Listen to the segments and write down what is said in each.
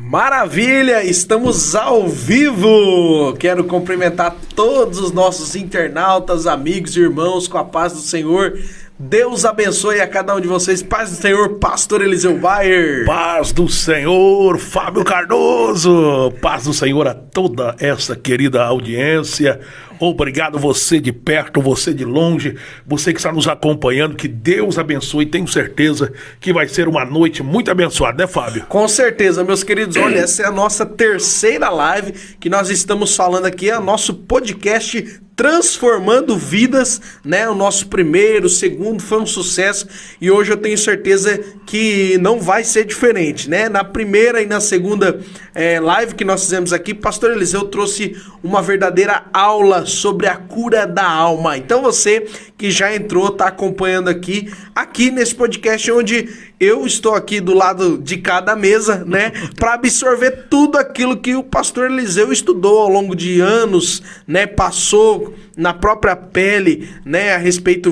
Maravilha, estamos ao vivo! Quero cumprimentar todos os nossos internautas, amigos e irmãos com a paz do Senhor. Deus abençoe a cada um de vocês. Paz do Senhor, Pastor Eliseu Bayer. Paz do Senhor, Fábio Cardoso. Paz do Senhor a toda essa querida audiência. Obrigado você de perto, você de longe, você que está nos acompanhando, que Deus abençoe. Tenho certeza que vai ser uma noite muito abençoada, né, Fábio? Com certeza, meus queridos. Olha, essa é a nossa terceira live que nós estamos falando aqui, é o nosso podcast Transformando Vidas, né? O nosso primeiro, segundo foi um sucesso e hoje eu tenho certeza que não vai ser diferente, né? Na primeira e na segunda live que nós fizemos aqui, Pastor Eliseu trouxe uma verdadeira aula sobre a cura da alma. Então você que já entrou, está acompanhando aqui nesse podcast onde eu estou aqui do lado de cada mesa, né, para absorver tudo aquilo que o pastor Eliseu estudou ao longo de anos, né, passou na própria pele, né,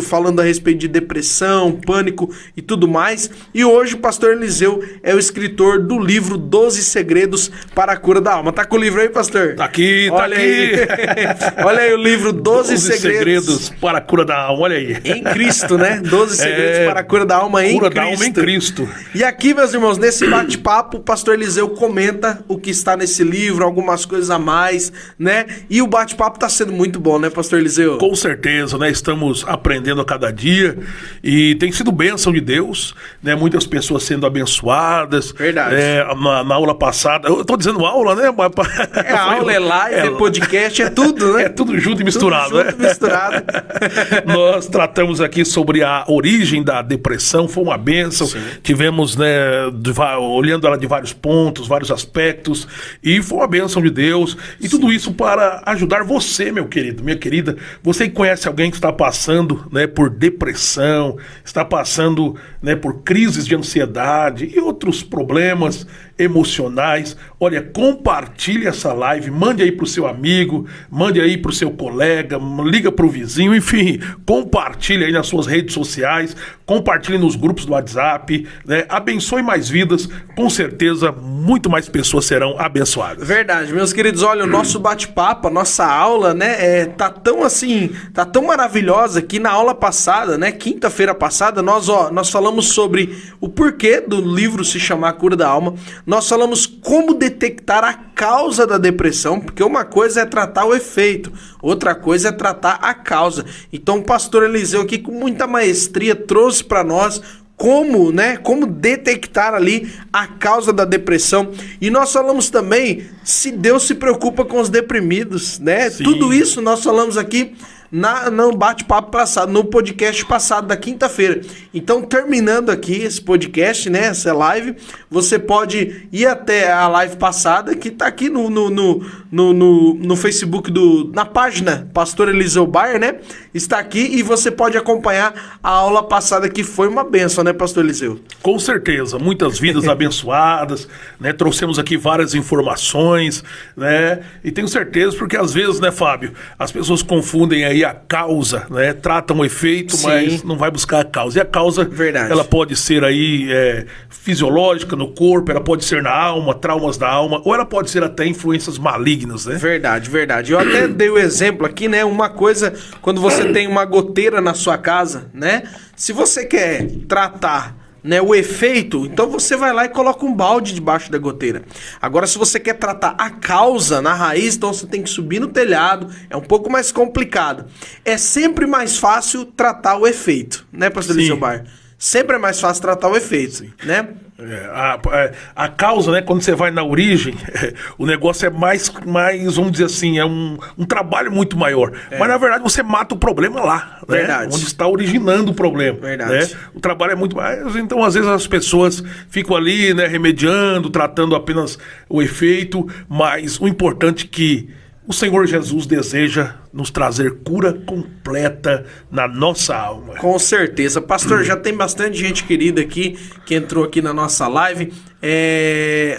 falando a respeito de depressão, pânico e tudo mais. E hoje o pastor Eliseu é o escritor do livro 12 Segredos para a Cura da Alma. Tá com o livro aí, pastor? Tá aqui, tá olha aqui. Aí. Olha aí o livro 12 Segredos para a Cura da Alma, olha aí. Em Cristo, né? 12 Segredos para a Cura da Alma em Cura Cristo. Da alma em Cristo. E aqui, meus irmãos, nesse bate-papo, o pastor Eliseu comenta o que está nesse livro, algumas coisas a mais, né? E o bate-papo tá sendo muito bom, né, pastor Eliseu? Com certeza, né? Estamos aprendendo a cada dia e tem sido bênção de Deus, né? Muitas pessoas sendo abençoadas. Verdade. Na aula passada, eu tô dizendo aula, né? Aula, é live, é podcast, é tudo, né? É tudo junto e misturado, tudo junto, né? misturado. Nós tratamos aqui sobre a origem da depressão, foi uma bênção. Sim. Tivemos, né, olhando ela de vários pontos, vários aspectos, e foi uma bênção de Deus. E tudo isso para ajudar você, meu querido, minha querida. Você que conhece alguém que está passando, né, por depressão, está passando, né, por crises de ansiedade e outros problemas emocionais. Olha, compartilhe essa live, mande aí pro seu amigo, mande aí pro seu colega, liga pro vizinho, enfim, compartilhe aí nas suas redes sociais, compartilhe nos grupos do WhatsApp, né? Abençoe mais vidas, com certeza muito mais pessoas serão abençoadas. Verdade, meus queridos, olha, o nosso bate-papo, a nossa aula, né, tá tão maravilhosa que na aula passada, né, quinta-feira passada, nós falamos sobre o porquê do livro se chamar Cura da Alma. Nós falamos como detectar a causa da depressão, porque uma coisa é tratar o efeito, outra coisa é tratar a causa. Então o pastor Eliseu aqui com muita maestria trouxe para nós como detectar ali a causa da depressão. E nós falamos também se Deus se preocupa com os deprimidos, né? Sim. Tudo isso nós falamos aqui no bate-papo passado, no podcast passado da quinta-feira. Então, terminando aqui esse podcast, né, essa live, você pode ir até a live passada, que tá aqui no Facebook, na página Pastor Eliseu Bayer, né, está aqui, e você pode acompanhar a aula passada, que foi uma bênção, né, pastor Eliseu? Com certeza, muitas vidas abençoadas, né, trouxemos aqui várias informações, né, e tenho certeza, porque às vezes, né, Fábio, as pessoas confundem aí a causa, né? Tratam o efeito, sim, mas não vai buscar a causa. E a causa, verdade, ela pode ser aí fisiológica no corpo, ela pode ser na alma, traumas da alma, ou ela pode ser até influências malignas, né? Verdade, verdade. Eu até dei o exemplo aqui, né? Uma coisa, quando você tem uma goteira na sua casa, né? Se você quer tratar, né, o efeito, então você vai lá e coloca um balde debaixo da goteira. Agora, se você quer tratar a causa na raiz, então você tem que subir no telhado, é um pouco mais complicado. É sempre mais fácil tratar o efeito, né, pastor Eliseu Bayer? Sempre é mais fácil tratar o efeito, né? A causa, né, quando você vai na origem, o negócio é mais, vamos dizer assim, é um trabalho muito maior. Mas na verdade você mata o problema lá, né? Verdade. Onde está originando o problema. Verdade. Né? O trabalho é muito mais. Então, às vezes, as pessoas ficam ali, né, remediando, tratando apenas o efeito, mas o importante é que o Senhor Jesus deseja nos trazer cura completa na nossa alma. Com certeza. Pastor, já tem bastante gente querida aqui que entrou aqui na nossa live.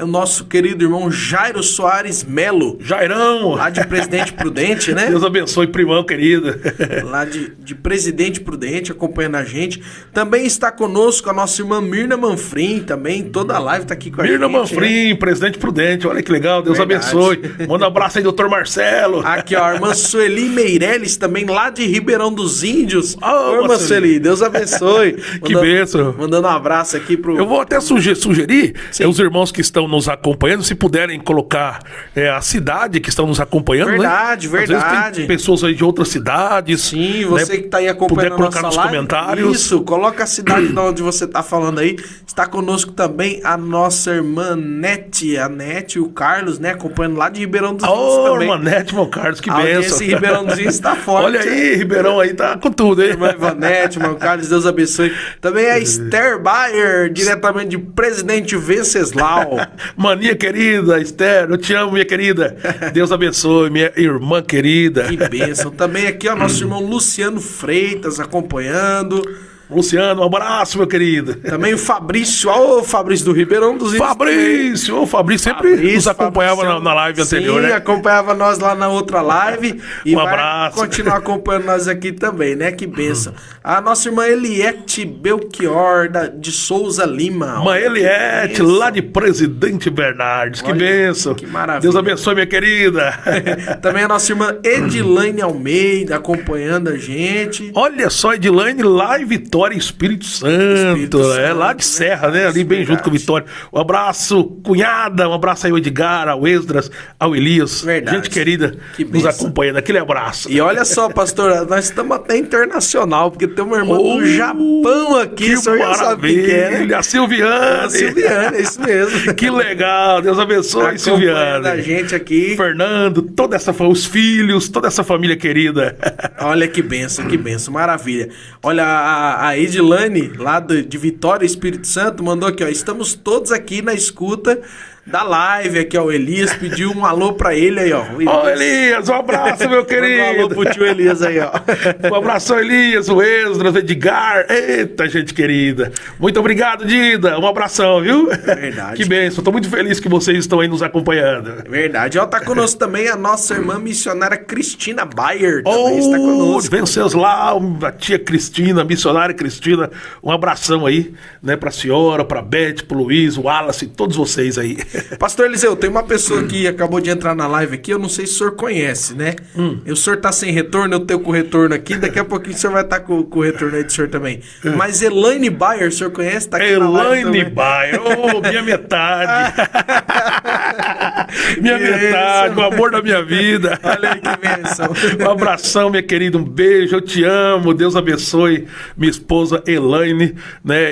o nosso querido irmão Jairo Soares Melo. Jairão! Lá de Presidente Prudente, né? Deus abençoe, primão querido. Lá de Presidente Prudente, acompanhando a gente. Também está conosco a nossa irmã Mirna Manfrim, também, toda a live tá aqui com a gente. Mirna Manfrim, né? Presidente Prudente, olha que legal, Deus abençoe. Manda um abraço aí, doutor Marcelo. Aqui, ó, a irmã Sueli Meirelles, também lá de Ribeirão dos Índios. Ô, irmã Sueli, Deus abençoe. Que bênção. Mandando um abraço aqui pro... Eu vou até sugerir os irmãos que estão nos acompanhando, se puderem colocar a cidade que estão nos acompanhando, verdade, né? Verdade. Às vezes tem pessoas aí de outras cidades. Sim, você, né, que tá aí acompanhando puder colocar nossa nos live, comentários. Isso, coloca a cidade de onde você tá falando aí. Está conosco também a nossa irmã Nete, a Nete e o Carlos, né? Acompanhando lá de Ribeirão dos Índios também. Irmã Nete, irmão Carlos, que bênção. Esse Ribeirão dos Índios tá forte. Olha aí, Ribeirão aí tá com tudo, hein? Irmã Ivanete, irmão Carlos, Deus abençoe. Também a Esther Bayer, diretamente de Presidente Venceslau. Maninha querida, Esther, eu te amo, minha querida. Deus abençoe, minha irmã querida. Que bênção. Também aqui, ó, nosso irmão Luciano Freitas acompanhando. Luciano, um abraço, meu querido. Também o Fabrício, ó, o Fabrício do Ribeirão dos Índios. Fabrício, o Fabrício sempre nos acompanhava na live anterior, sim, né? acompanhava nós lá na outra live. E abraço. Vai continuar acompanhando nós aqui também, né? Que bênção. A nossa irmã Eliette Belchior, de Souza Lima. Irmã Eliette, lá de Presidente Bernardes. Que bênção. Que maravilha. Deus abençoe, minha querida. Também a nossa irmã Edilaine Almeida acompanhando a gente. Olha só, Edilaine, lá em Vitória, Espírito Santo, lá de Serra, né? Ali bem junto com Vitória. Um abraço, cunhada, um abraço aí ao Edgar, ao Esdras, ao Elias. Verdade. Gente querida, nos acompanhando. Aquele abraço. E olha só, pastor, nós estamos até internacional, porque tem uma irmã do Japão aqui, que maravilha, né? A Silviane. A Silviane, é isso mesmo. Que legal, Deus abençoe, Silviane. A gente aqui. Fernando, os filhos, toda essa família querida. Olha que bênção, maravilha. Olha, a Edilane, lá de Vitória, Espírito Santo, mandou aqui, ó. Estamos todos aqui na escuta da live aqui, ó. O Elias pediu um alô pra ele aí, ó. Ô, Elias, um abraço, meu querido. Um alô pro tio Elias aí, ó. Um abração, Elias, o Esdras, o Edgar. Eita, gente querida. Muito obrigado, Dida. Um abração, viu? Verdade. Que bênção. Tô muito feliz que vocês estão aí nos acompanhando. Verdade. Ó, tá conosco também a nossa irmã missionária Cristina Bayer. Também está conosco. Venceslau, a tia Cristina, missionária Cristina. Um abração aí, né, pra senhora, pra Beth, pro Luiz, o Wallace, todos vocês aí. Pastor Eliseu, tem uma pessoa que acabou de entrar na live aqui, eu não sei se o senhor conhece, né? O senhor tá sem retorno, eu tenho com retorno aqui, daqui a pouquinho o senhor vai estar com o retorno aí do senhor também. Mas Elaine Bayer, o senhor conhece? Tá aqui Elaine Bayer, minha metade. Minha metade, o amor da minha vida. Olha aí que bênção. Um abração, minha querida, um beijo, eu te amo, Deus abençoe minha esposa Elaine, né?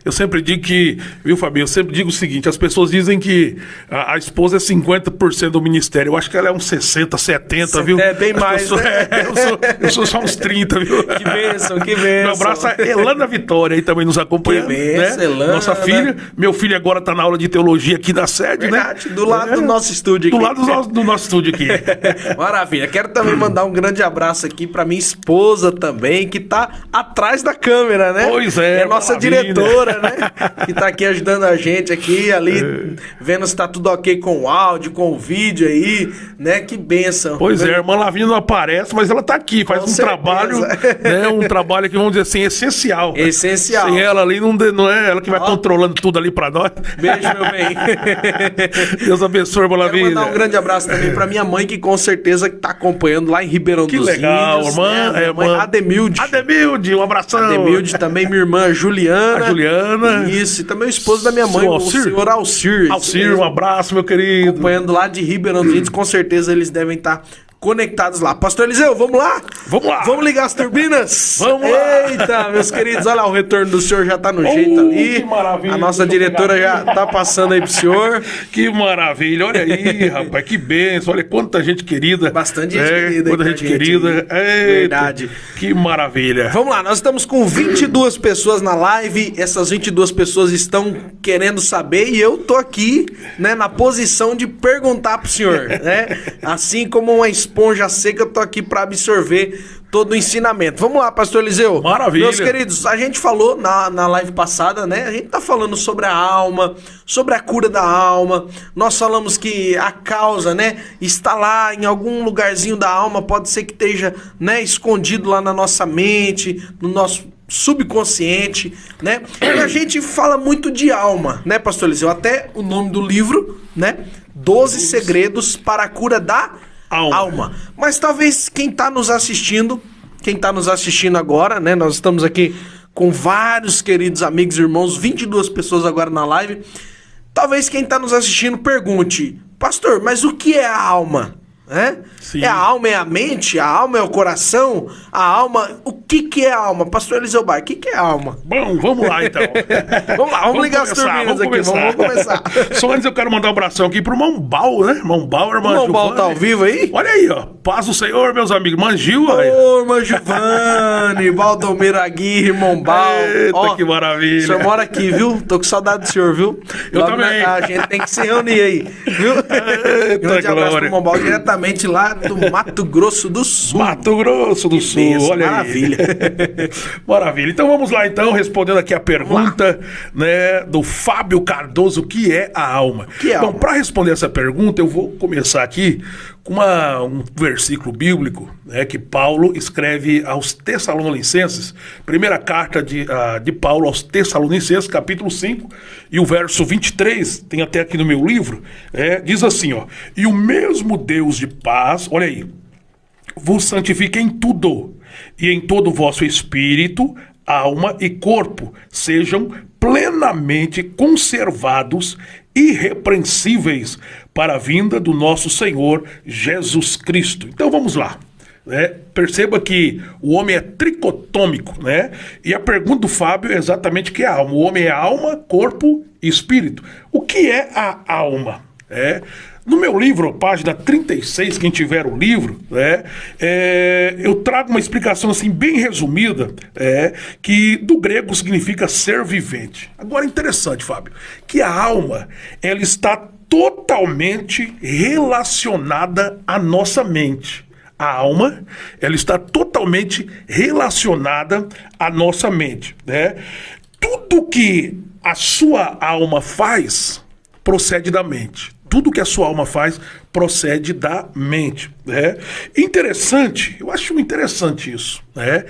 Eu sempre digo que, viu, Fabinho, eu sempre digo o seguinte, as pessoas dizem que a esposa é 50% do ministério. Eu acho que ela é uns 60, 70, viu? É, bem mais, pessoas, né? Eu sou só uns 30, viu? Que bênção, que bênção. Um abraço a Elana Vitória aí também nos acompanhando. Que bênção, né? Elana. Nossa filha. Meu filho agora tá na aula de teologia aqui na sede, verdade, né? Do lado do nosso estúdio aqui. Do lado do nosso estúdio aqui. Maravilha. Quero também mandar um grande abraço aqui pra minha esposa também, que tá atrás da câmera, né? Pois é. É a nossa diretora, né? Que tá aqui ajudando a gente aqui, ali, vendo se tá tudo ok com o áudio, com o vídeo aí, né? Que bênção. Pois é, a irmã Lavínia não aparece, mas ela tá aqui, faz um trabalho, né? Um trabalho que, vamos dizer assim, essencial. Essencial. Sem ela ali, não é ela que vai controlando tudo ali pra nós. Beijo, meu bem. Deus abençoe, irmã Lavínia. Quero mandar um grande abraço também pra minha mãe, que com certeza tá acompanhando lá em Ribeirão dos legal, Índios. irmã, né? Mãe Ademilde. Ademilde, um abração. Ademilde também, minha irmã Juliana. A Juliana. Isso, e também o esposo da minha mãe, o senhor Alcir. Alcir, um abraço, meu querido. Acompanhando lá de Ribeirão dos Índios, com certeza eles devem estar conectados lá. Pastor Eliseu, vamos lá? Vamos lá. Vamos ligar as turbinas? Vamos lá. Eita, meus queridos, olha lá, o retorno do senhor já tá no jeito ali. Que maravilha. A nossa diretora já tá passando aí pro senhor. Que maravilha, olha aí, rapaz, que bênção, olha quanta gente querida. Bastante gente querida. Quanta gente querida. Eita, verdade. Que maravilha. Vamos lá, nós estamos com 22 pessoas na live, essas 22 pessoas estão querendo saber e eu tô aqui, né, na posição de perguntar pro senhor, né? Assim como uma esponja seca, eu tô aqui para absorver todo o ensinamento. Vamos lá, pastor Eliseu. Maravilha. Meus queridos, a gente falou na live passada, né? A gente tá falando sobre a alma, sobre a cura da alma. Nós falamos que a causa, né, está lá em algum lugarzinho da alma, pode ser que esteja, né, escondido lá na nossa mente, no nosso subconsciente, né? E a gente fala muito de alma, né, pastor Eliseu? Até o nome do livro, né? 12 segredos para a cura da alma. Mas talvez quem tá nos assistindo agora, né? Nós estamos aqui com vários queridos amigos e irmãos, 22 pessoas agora na live. Talvez quem tá nos assistindo pergunte: pastor, mas o que é a alma? É a alma, é a mente? A alma é o coração? A alma... O que é a alma? Pastor Eliseu Bar, o que é a alma? Bom, vamos lá então. vamos ligar as turbinas aqui, vamos começar. Só antes eu quero mandar um abração aqui pro irmão Bal, né? Irmão Bal, irmã Giovani. O irmão Bal tá ao vivo aí? Olha aí, ó. Paz do Senhor, meus amigos. Mangiu, ô, irmã Giovani, Valdomiro Aguirre, irmão Bal. Eita, ó, que maravilha. O senhor mora aqui, viu? Tô com saudade do senhor, viu? Eu também. A gente tem que se reunir aí, viu? Grande abraço pro irmão Bal, diretamente lá do Mato Grosso do Sul. Mato Grosso do Sul, olha aí. Maravilha. Maravilha. Então vamos lá, então, respondendo aqui a pergunta, né, do Fábio Cardoso, o que é a alma? Bom, para responder essa pergunta, eu vou começar aqui com um versículo bíblico, né, que Paulo escreve aos Tessalonicenses, primeira carta de Paulo aos Tessalonicenses, capítulo 5, e o verso 23, tem até aqui no meu livro, diz assim, ó: e o mesmo Deus de paz, olha aí, vos santifique em tudo, e em todo o vosso espírito, alma e corpo sejam plenamente conservados, irrepreensíveis, para a vinda do nosso Senhor Jesus Cristo. Então vamos lá. Perceba que o homem é tricotômico, né? E a pergunta do Fábio é exatamente o que é a alma. O homem é alma, corpo e espírito. O que é a alma? No meu livro, página 36, quem tiver o livro, eu trago uma explicação assim bem resumida, que do grego significa ser vivente. Agora, interessante, Fábio, que a alma, ela está totalmente relacionada à nossa mente. A alma, ela está totalmente relacionada à nossa mente, né? Tudo que a sua alma faz procede da mente. Tudo que a sua alma faz procede da mente, né? Interessante, eu acho interessante isso, né?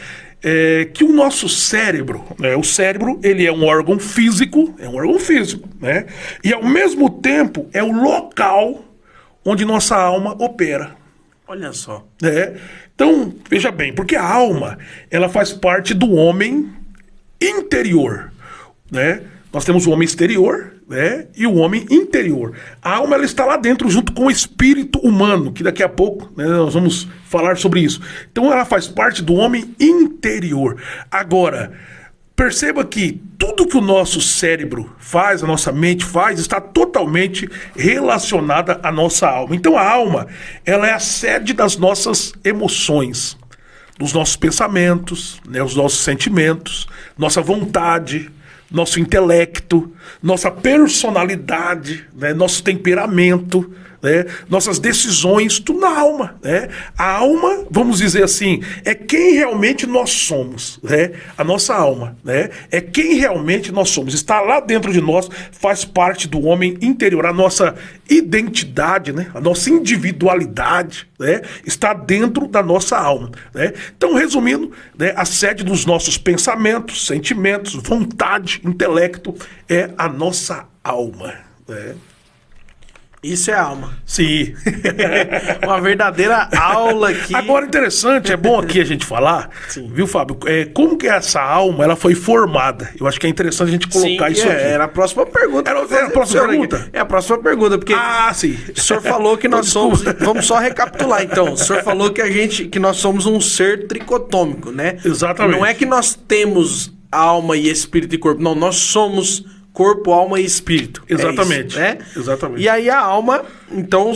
Que o nosso cérebro, né? O cérebro, ele é um órgão físico, né? E ao mesmo tempo é o local onde nossa alma opera. Olha só. Então, veja bem, porque a alma, ela faz parte do homem interior, né? Nós temos o homem exterior, né, e o homem interior. A alma, ela está lá dentro junto com o espírito humano, que daqui a pouco, né, nós vamos falar sobre isso. Então ela faz parte do homem interior. Agora, perceba que tudo que o nosso cérebro faz, a nossa mente faz, está totalmente relacionada à nossa alma. Então a alma, ela é a sede das nossas emoções, dos nossos pensamentos, né, os nossos sentimentos, nossa vontade, nosso intelecto, nossa personalidade, né, nosso temperamento, né, nossas decisões, tudo na alma, né? A alma, vamos dizer assim, é quem realmente nós somos, né? A nossa alma, né? É quem realmente nós somos. Está lá dentro de nós, faz parte do homem interior, a nossa identidade, né? A nossa individualidade, né? Está dentro da nossa alma, né? Então, resumindo, né, a sede dos nossos pensamentos, sentimentos, vontade, intelecto é a nossa alma, né? Isso é alma. Sim. Uma verdadeira aula aqui. Agora, interessante, é bom aqui a gente falar, sim, viu, Fábio? Como que essa alma, ela foi formada? Eu acho que é interessante a gente colocar, sim, isso aqui. Era a próxima pergunta. Era a próxima pergunta? É a próxima pergunta, porque sim. O senhor falou que nós somos... Vamos só recapitular, então. O senhor falou que nós somos um ser tricotômico, né? Exatamente. Não é que nós temos alma e espírito e corpo. Não, nós somos... corpo, alma e espírito. Exatamente. Isso, né? Exatamente. E aí a alma, então,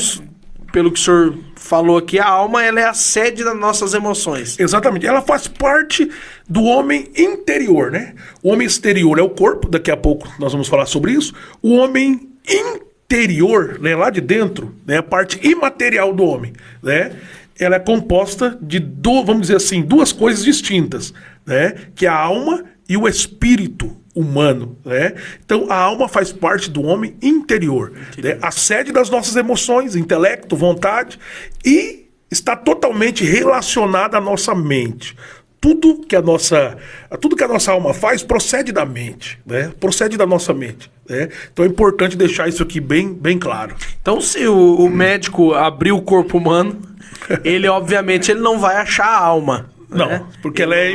pelo que o senhor falou aqui, a alma, ela é a sede das nossas emoções. Exatamente. Ela faz parte do homem interior, né? O homem exterior é o corpo, daqui a pouco nós vamos falar sobre isso. O homem interior, né, lá de dentro, né, a parte imaterial do homem, né? ela é composta de, vamos dizer assim, duas coisas distintas, né? Que é a alma e o espírito humano, né? Então a alma faz parte do homem interior, né? A sede das nossas emoções, intelecto, vontade, e está totalmente relacionada à nossa mente. Tudo que a nossa alma faz procede da mente, né? Procede da nossa mente, né? Então é importante deixar isso aqui bem claro. Então, se o médico abrir o corpo humano, ele obviamente ele não vai achar a alma. Não, né? porque ela é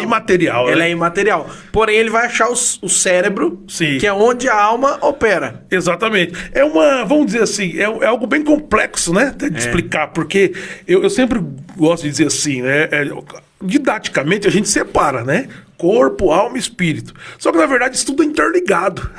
imaterial. Ela né? é imaterial. Porém, ele vai achar o cérebro, Sim. que é onde a alma opera. Exatamente. Vamos dizer assim, é algo bem complexo, né? De explicar, porque eu sempre gosto de dizer assim, né? Didaticamente a gente separa, né? Corpo, alma e espírito. Só que na verdade isso tudo é interligado.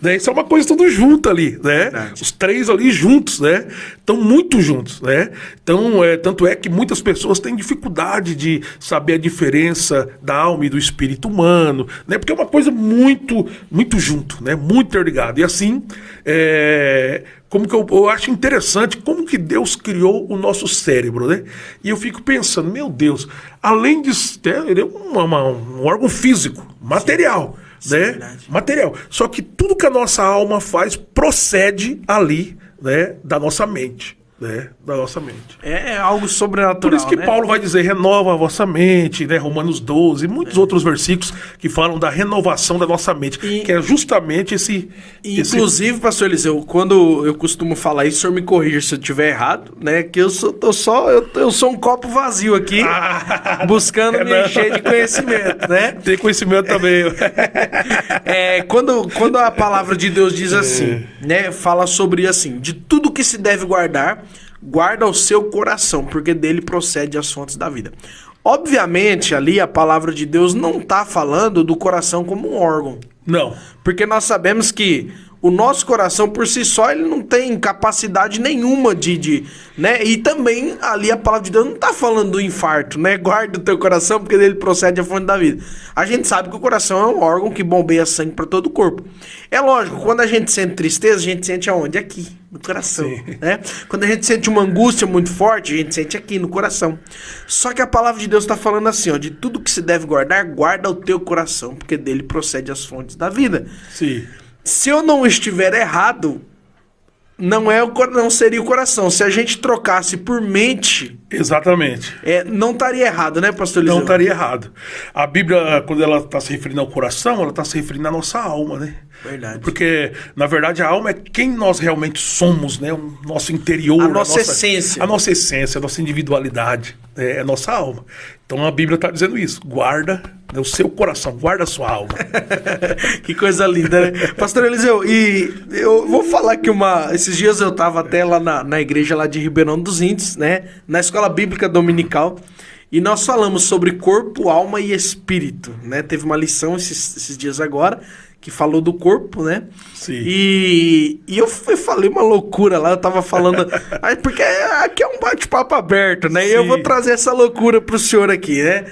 Né? Isso é uma coisa tudo junto ali, né? Verdade. Os três ali juntos, né? Estão muito juntos, né? Então, tanto é que muitas pessoas têm dificuldade de saber a diferença da alma e do espírito humano, né? Porque é uma coisa muito junto, né? Muito interligado. E assim, como que eu acho interessante como que Deus criou o nosso cérebro, né? E eu fico pensando, meu Deus, além de ter, ele é um órgão físico, material. Né? Verdade. Material. Só que tudo que a nossa alma faz procede ali, né, da nossa mente. Né, da nossa mente. É algo sobrenatural. Por isso que né? Paulo vai dizer, renova a vossa mente, né, Romanos 12, e muitos outros versículos que falam da renovação da nossa mente, que é justamente esse... Inclusive, pastor Eliseu, quando eu costumo falar isso, o senhor me corrija se eu estiver errado, né? Que eu sou um copo vazio aqui, buscando me encher de conhecimento, né? Tem conhecimento também. Quando a palavra de Deus diz assim, né? Fala sobre assim, de tudo que se deve guardar, guarda o seu coração, porque dele procede as fontes da vida. Obviamente, ali a palavra de Deus não está falando do coração como um órgão. Não. Porque nós sabemos que o nosso coração, por si só, ele não tem capacidade nenhuma né? E também ali a palavra de Deus não está falando do infarto, né? Guarda o teu coração, porque dele procede a fonte da vida. A gente sabe que o coração é um órgão que bombeia sangue para todo o corpo. É lógico, quando a gente sente tristeza, a gente sente aonde? Aqui, no coração, né? Quando a gente sente uma angústia muito forte, a gente sente aqui, no coração. Só que a palavra de Deus está falando assim, ó, de tudo que se deve guardar, guarda o teu coração, porque dele procede as fontes da vida. Sim. Se eu não estiver errado, não seria o coração. Se a gente trocasse por mente... Exatamente. não estaria errado, né, pastor Eliseu? Não estaria errado. A Bíblia, quando ela está se referindo ao coração, ela está se referindo à nossa alma, né? Verdade. Porque, na verdade, a alma é quem nós realmente somos, né? O nosso interior. A nossa essência. A nossa essência, a nossa individualidade. É a nossa alma. Então a Bíblia está dizendo isso. Guarda, né, o seu coração, guarda a sua alma. Que coisa linda, né? Pastor Eliseu, e eu vou falar que esses dias eu estava até lá na igreja lá de Ribeirão dos Índios, né? Na escola bíblica dominical. E nós falamos sobre corpo, alma e espírito, né? Teve uma lição esses dias agora que falou do corpo, né? Sim. E eu falei uma loucura lá, eu tava falando... porque aqui é um bate-papo aberto, né? E eu vou trazer essa loucura pro senhor aqui, né?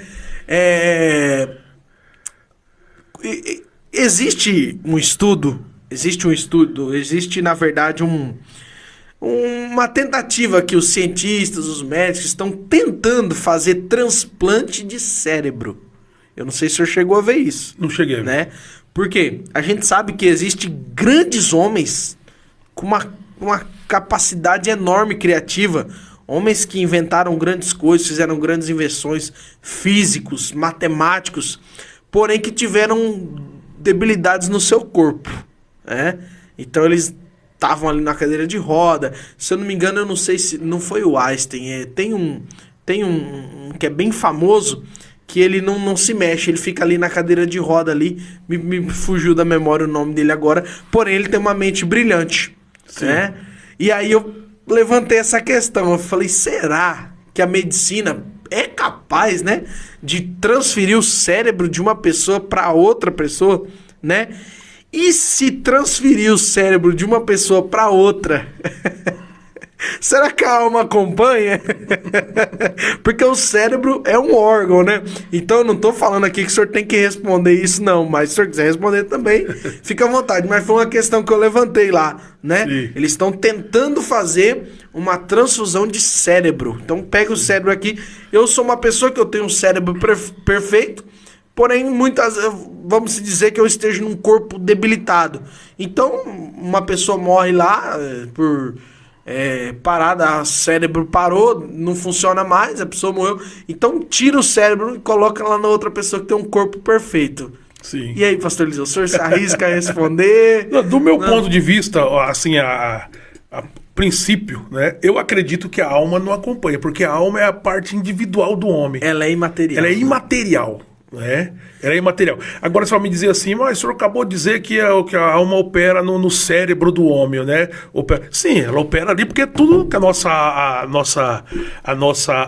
Existe, na verdade, uma tentativa que os cientistas, os médicos estão tentando fazer transplante de cérebro. Eu não sei se o senhor chegou a ver isso. Não cheguei. Né? Porque a gente sabe que existem grandes homens com uma capacidade enorme criativa, homens que inventaram grandes coisas, fizeram grandes invenções, físicos, matemáticos, porém que tiveram debilidades no seu corpo, né? Então eles estavam ali na cadeira de roda. Se eu não me engano, eu não sei se não foi o Einstein. Tem um que é bem famoso, que ele não se mexe, ele fica ali na cadeira de roda ali, me fugiu da memória o nome dele agora, porém ele tem uma mente brilhante, né? E aí eu levantei essa questão, eu falei, será que a medicina é capaz, né, de transferir o cérebro de uma pessoa para outra pessoa, né? E se transferir o cérebro de uma pessoa para outra... Será que a alma acompanha? Porque o cérebro é um órgão, né? Então eu não tô falando aqui que o senhor tem que responder isso, não. Mas se o senhor quiser responder também, fica à vontade. Mas foi uma questão que eu levantei lá, né? Sim. Eles estão tentando fazer uma transfusão de cérebro. Então pega o cérebro aqui. Eu sou uma pessoa que eu tenho um cérebro perfeito, porém vamos dizer que eu esteja num corpo debilitado. Então uma pessoa morre lá por parada, o cérebro parou, não funciona mais, a pessoa morreu. Então tira o cérebro e coloca lá na outra pessoa que tem um corpo perfeito. Sim. E aí, pastor Eliseu, o senhor se arrisca a responder? Do meu ponto de vista, assim, a princípio, né, eu acredito que a alma não acompanha, porque a alma é a parte individual do homem. Ela é imaterial. Ela é imaterial, né? Ela é imaterial. Agora você vai me dizer assim, mas o senhor acabou de dizer que a alma opera no cérebro do homem, né? Sim, ela opera ali porque tudo que a nossa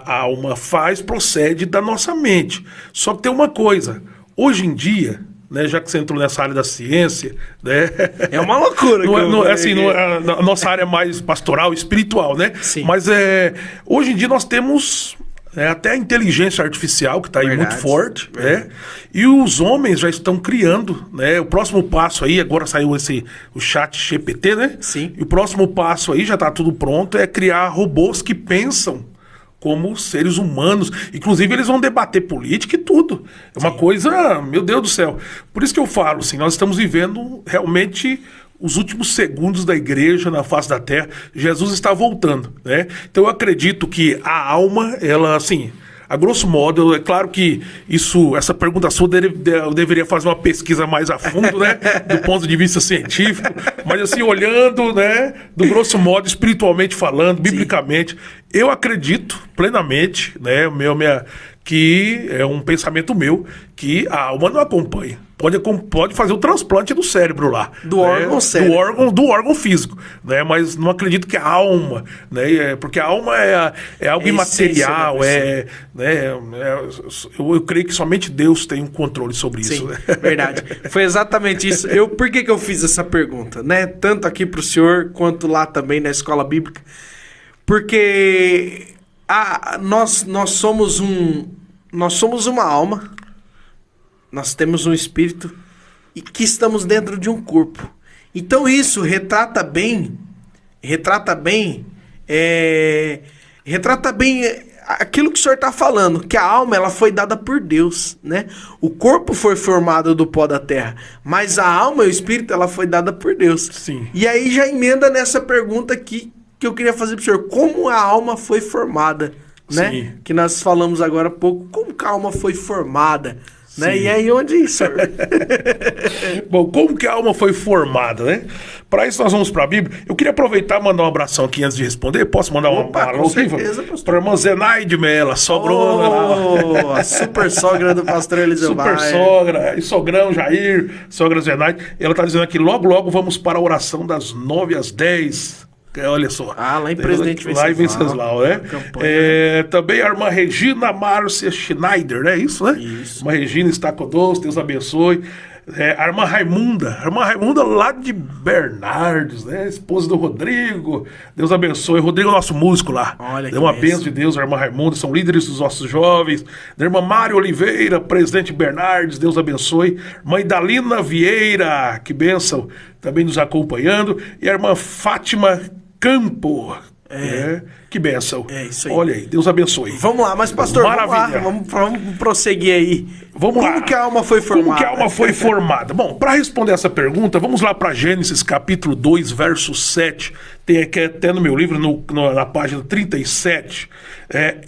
alma faz procede da nossa mente. Só que tem uma coisa, hoje em dia, né, já que você entrou nessa área da ciência, né? É uma loucura. A nossa área é mais pastoral, espiritual, né? Sim. Mas hoje em dia nós temos até a inteligência artificial, que está aí muito forte, né? E os homens já estão criando, né? O próximo passo aí, agora saiu o chat GPT, né? Sim. E o próximo passo aí, já está tudo pronto, é criar robôs que pensam como seres humanos. Inclusive, eles vão debater política e tudo. É uma coisa, meu Deus do céu. Por isso que eu falo, assim, nós estamos vivendo realmente os últimos segundos da igreja na face da terra. Jesus está voltando, né? Então eu acredito que a alma, ela, assim, a grosso modo, é claro que essa pergunta sua eu deveria fazer uma pesquisa mais a fundo, né? Do ponto de vista científico, mas assim, olhando, né? Do grosso modo, espiritualmente falando, biblicamente, eu acredito plenamente, né? Que é um pensamento meu, que a alma não acompanha. Pode fazer o transplante do cérebro lá. Do órgão cérebro. Do órgão físico. Né? Mas não acredito que a alma, né? Porque a alma é algo imaterial. Eu creio que somente Deus tem um controle sobre isso. Sim, né? Verdade. Foi exatamente isso. Por que eu fiz essa pergunta? Né? Tanto aqui para o senhor, quanto lá também na escola bíblica. Porque nós somos uma alma, nós temos um espírito e que estamos dentro de um corpo. Então isso retrata bem aquilo que o senhor está falando, que a alma ela foi dada por Deus, né? O corpo foi formado do pó da terra, mas a alma e o espírito ela foi dada por Deus. Sim. E aí já emenda nessa pergunta aqui que eu queria fazer para o senhor: como a alma foi formada? Né? Sim. Que nós falamos agora há pouco, como que a alma foi formada, né? E aí onde isso? Bom, como que a alma foi formada, né? Para isso nós vamos para a Bíblia. Eu queria aproveitar e mandar um abração aqui antes de responder. Posso mandar um alô aqui? Para a irmã Zenaide Mela, sogrona lá. A super sogra do pastor Eliseu. Super sogra, e sogrão Jair, sogra Zenaide. Ela está dizendo aqui, logo vamos para a oração das 9 às 10. Olha só. Lá em Presidente Venceslau. Lá em Venceslau, né? Também a irmã Regina Márcia Schneider, né? Isso, né? Isso. Irmã Regina está conosco, Deus abençoe. A irmã Raimunda lá de Bernardes, né? Esposa do Rodrigo, Deus abençoe. Rodrigo é nosso músico lá. Olha, deu uma bênção de Deus, a irmã Raimunda, são líderes dos nossos jovens. A irmã Mário Oliveira, presidente Bernardes, Deus abençoe. Mãe Dalina Vieira, que bênção, também nos acompanhando. E a irmã Fátima Campo. Que bênção. É isso aí. Olha aí, Deus abençoe. Vamos lá, mas pastor, maravilha. Vamos prosseguir aí. Vamos lá. Como que a alma foi formada? Como que a alma foi formada? Bom, para responder essa pergunta, vamos lá para Gênesis capítulo 2, verso 7. Tem aqui até no meu livro, na página 37.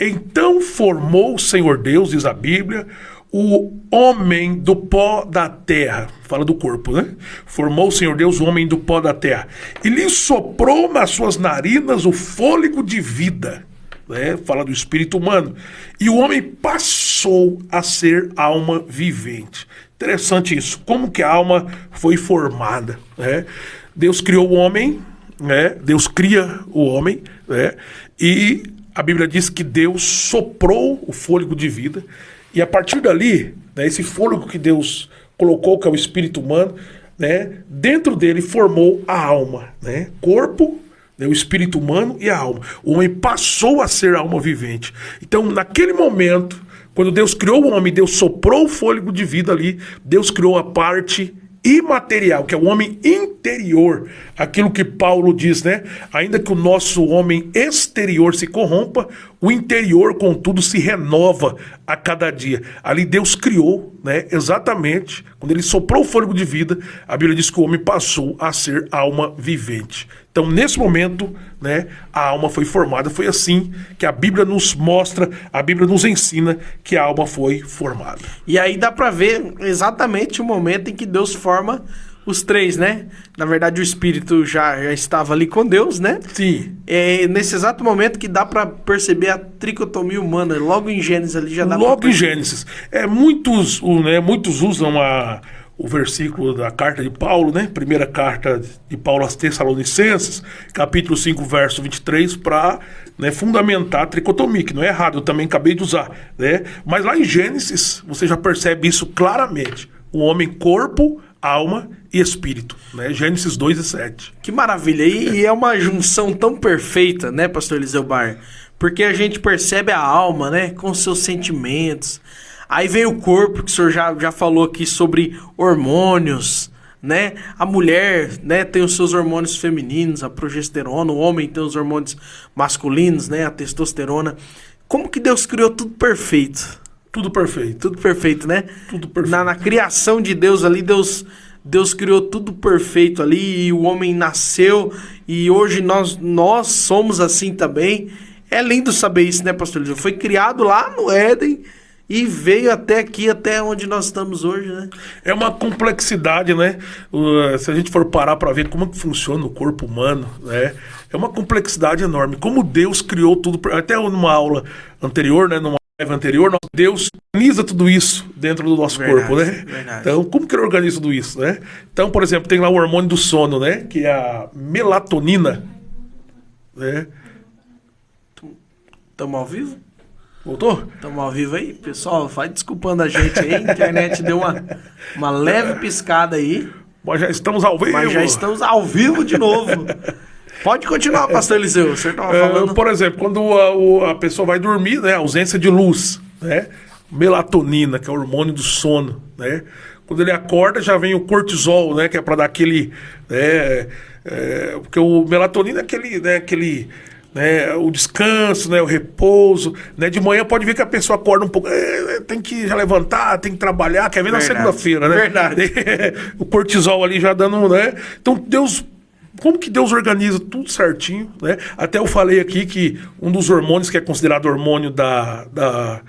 Então formou o Senhor Deus, diz a Bíblia, o homem do pó da terra. Fala do corpo, né? Formou o Senhor Deus o homem do pó da terra. E lhe soprou nas suas narinas o fôlego de vida. Né? Fala do espírito humano. E o homem passou a ser alma vivente. Interessante isso. Como que a alma foi formada? Né? Deus criou o homem, né? Deus cria o homem, né? E a Bíblia diz que Deus soprou o fôlego de vida. E a partir dali, né, esse fôlego que Deus colocou, que é o espírito humano, né, dentro dele formou a alma, né, corpo, né, o espírito humano e a alma. O homem passou a ser alma vivente. Então, naquele momento, quando Deus criou o homem, Deus soprou o fôlego de vida ali, Deus criou a parte imaterial, que é o homem interior, aquilo que Paulo diz, né? Ainda que o nosso homem exterior se corrompa, o interior, contudo, se renova a cada dia. Ali Deus criou, né? Exatamente, quando ele soprou o fôlego de vida, a Bíblia diz que o homem passou a ser alma vivente. Então, nesse momento, né, a alma foi formada. Foi assim que a Bíblia nos mostra, a Bíblia nos ensina que a alma foi formada. E aí dá pra ver exatamente o momento em que Deus forma os três, né? Na verdade, o espírito já estava ali com Deus, né? Sim. É nesse exato momento que dá pra perceber a tricotomia humana. Logo em Gênesis ali já dá pra Logo em perceber. Gênesis. Muitos usam o versículo da carta de Paulo, né? Primeira carta de Paulo aos Tessalonicenses, capítulo 5, verso 23, para fundamentar a tricotomia, que não é errado, eu também acabei de usar, né? Mas lá em Gênesis, você já percebe isso claramente. O homem, corpo, alma e espírito, né? Gênesis 2 e 7. Que maravilha. E é uma junção tão perfeita, né, pastor Eliseu Bar? Porque a gente percebe a alma, né, com seus sentimentos. Aí vem o corpo, que o senhor já falou aqui sobre hormônios, né? A mulher, né, tem os seus hormônios femininos, a progesterona, o homem tem os hormônios masculinos, né, a testosterona. Como que Deus criou tudo perfeito? Tudo perfeito. Tudo perfeito, né? Tudo perfeito. Na criação de Deus ali, Deus criou tudo perfeito ali, e o homem nasceu, e hoje nós somos assim também. É lindo saber isso, né, pastor Eliseu? Foi criado lá no Éden e veio até aqui, até onde nós estamos hoje, né? É uma complexidade, né? Se a gente for parar para ver como que funciona o corpo humano, né? É uma complexidade enorme. Como Deus criou tudo, até numa aula anterior, né? Numa live anterior, Deus organiza tudo isso dentro do nosso corpo, né? Verdade. Então, como que ele organiza tudo isso, né? Então, por exemplo, tem lá o hormônio do sono, né? Que é a melatonina, né? Estamos ao vivo? Voltou? Estamos ao vivo aí? Pessoal, vai desculpando a gente aí. A internet deu uma leve piscada aí. Mas já estamos ao vivo. Mas já estamos ao vivo de novo. Pode continuar, pastor Eliseu. O senhor estava falando. Por exemplo, quando a pessoa vai dormir, né? Ausência de luz, né? Melatonina, que é o hormônio do sono, né? Quando ele acorda, já vem o cortisol, né? Que é para dar aquele... porque o melatonina é aquele o descanso, né, o repouso, né, de manhã pode ver que a pessoa acorda um pouco, tem que já levantar, tem que trabalhar, quer ver na segunda-feira, né? Verdade. O cortisol ali já dando, né? Então como que Deus organiza tudo certinho, né? Até eu falei aqui que um dos hormônios que é considerado hormônio da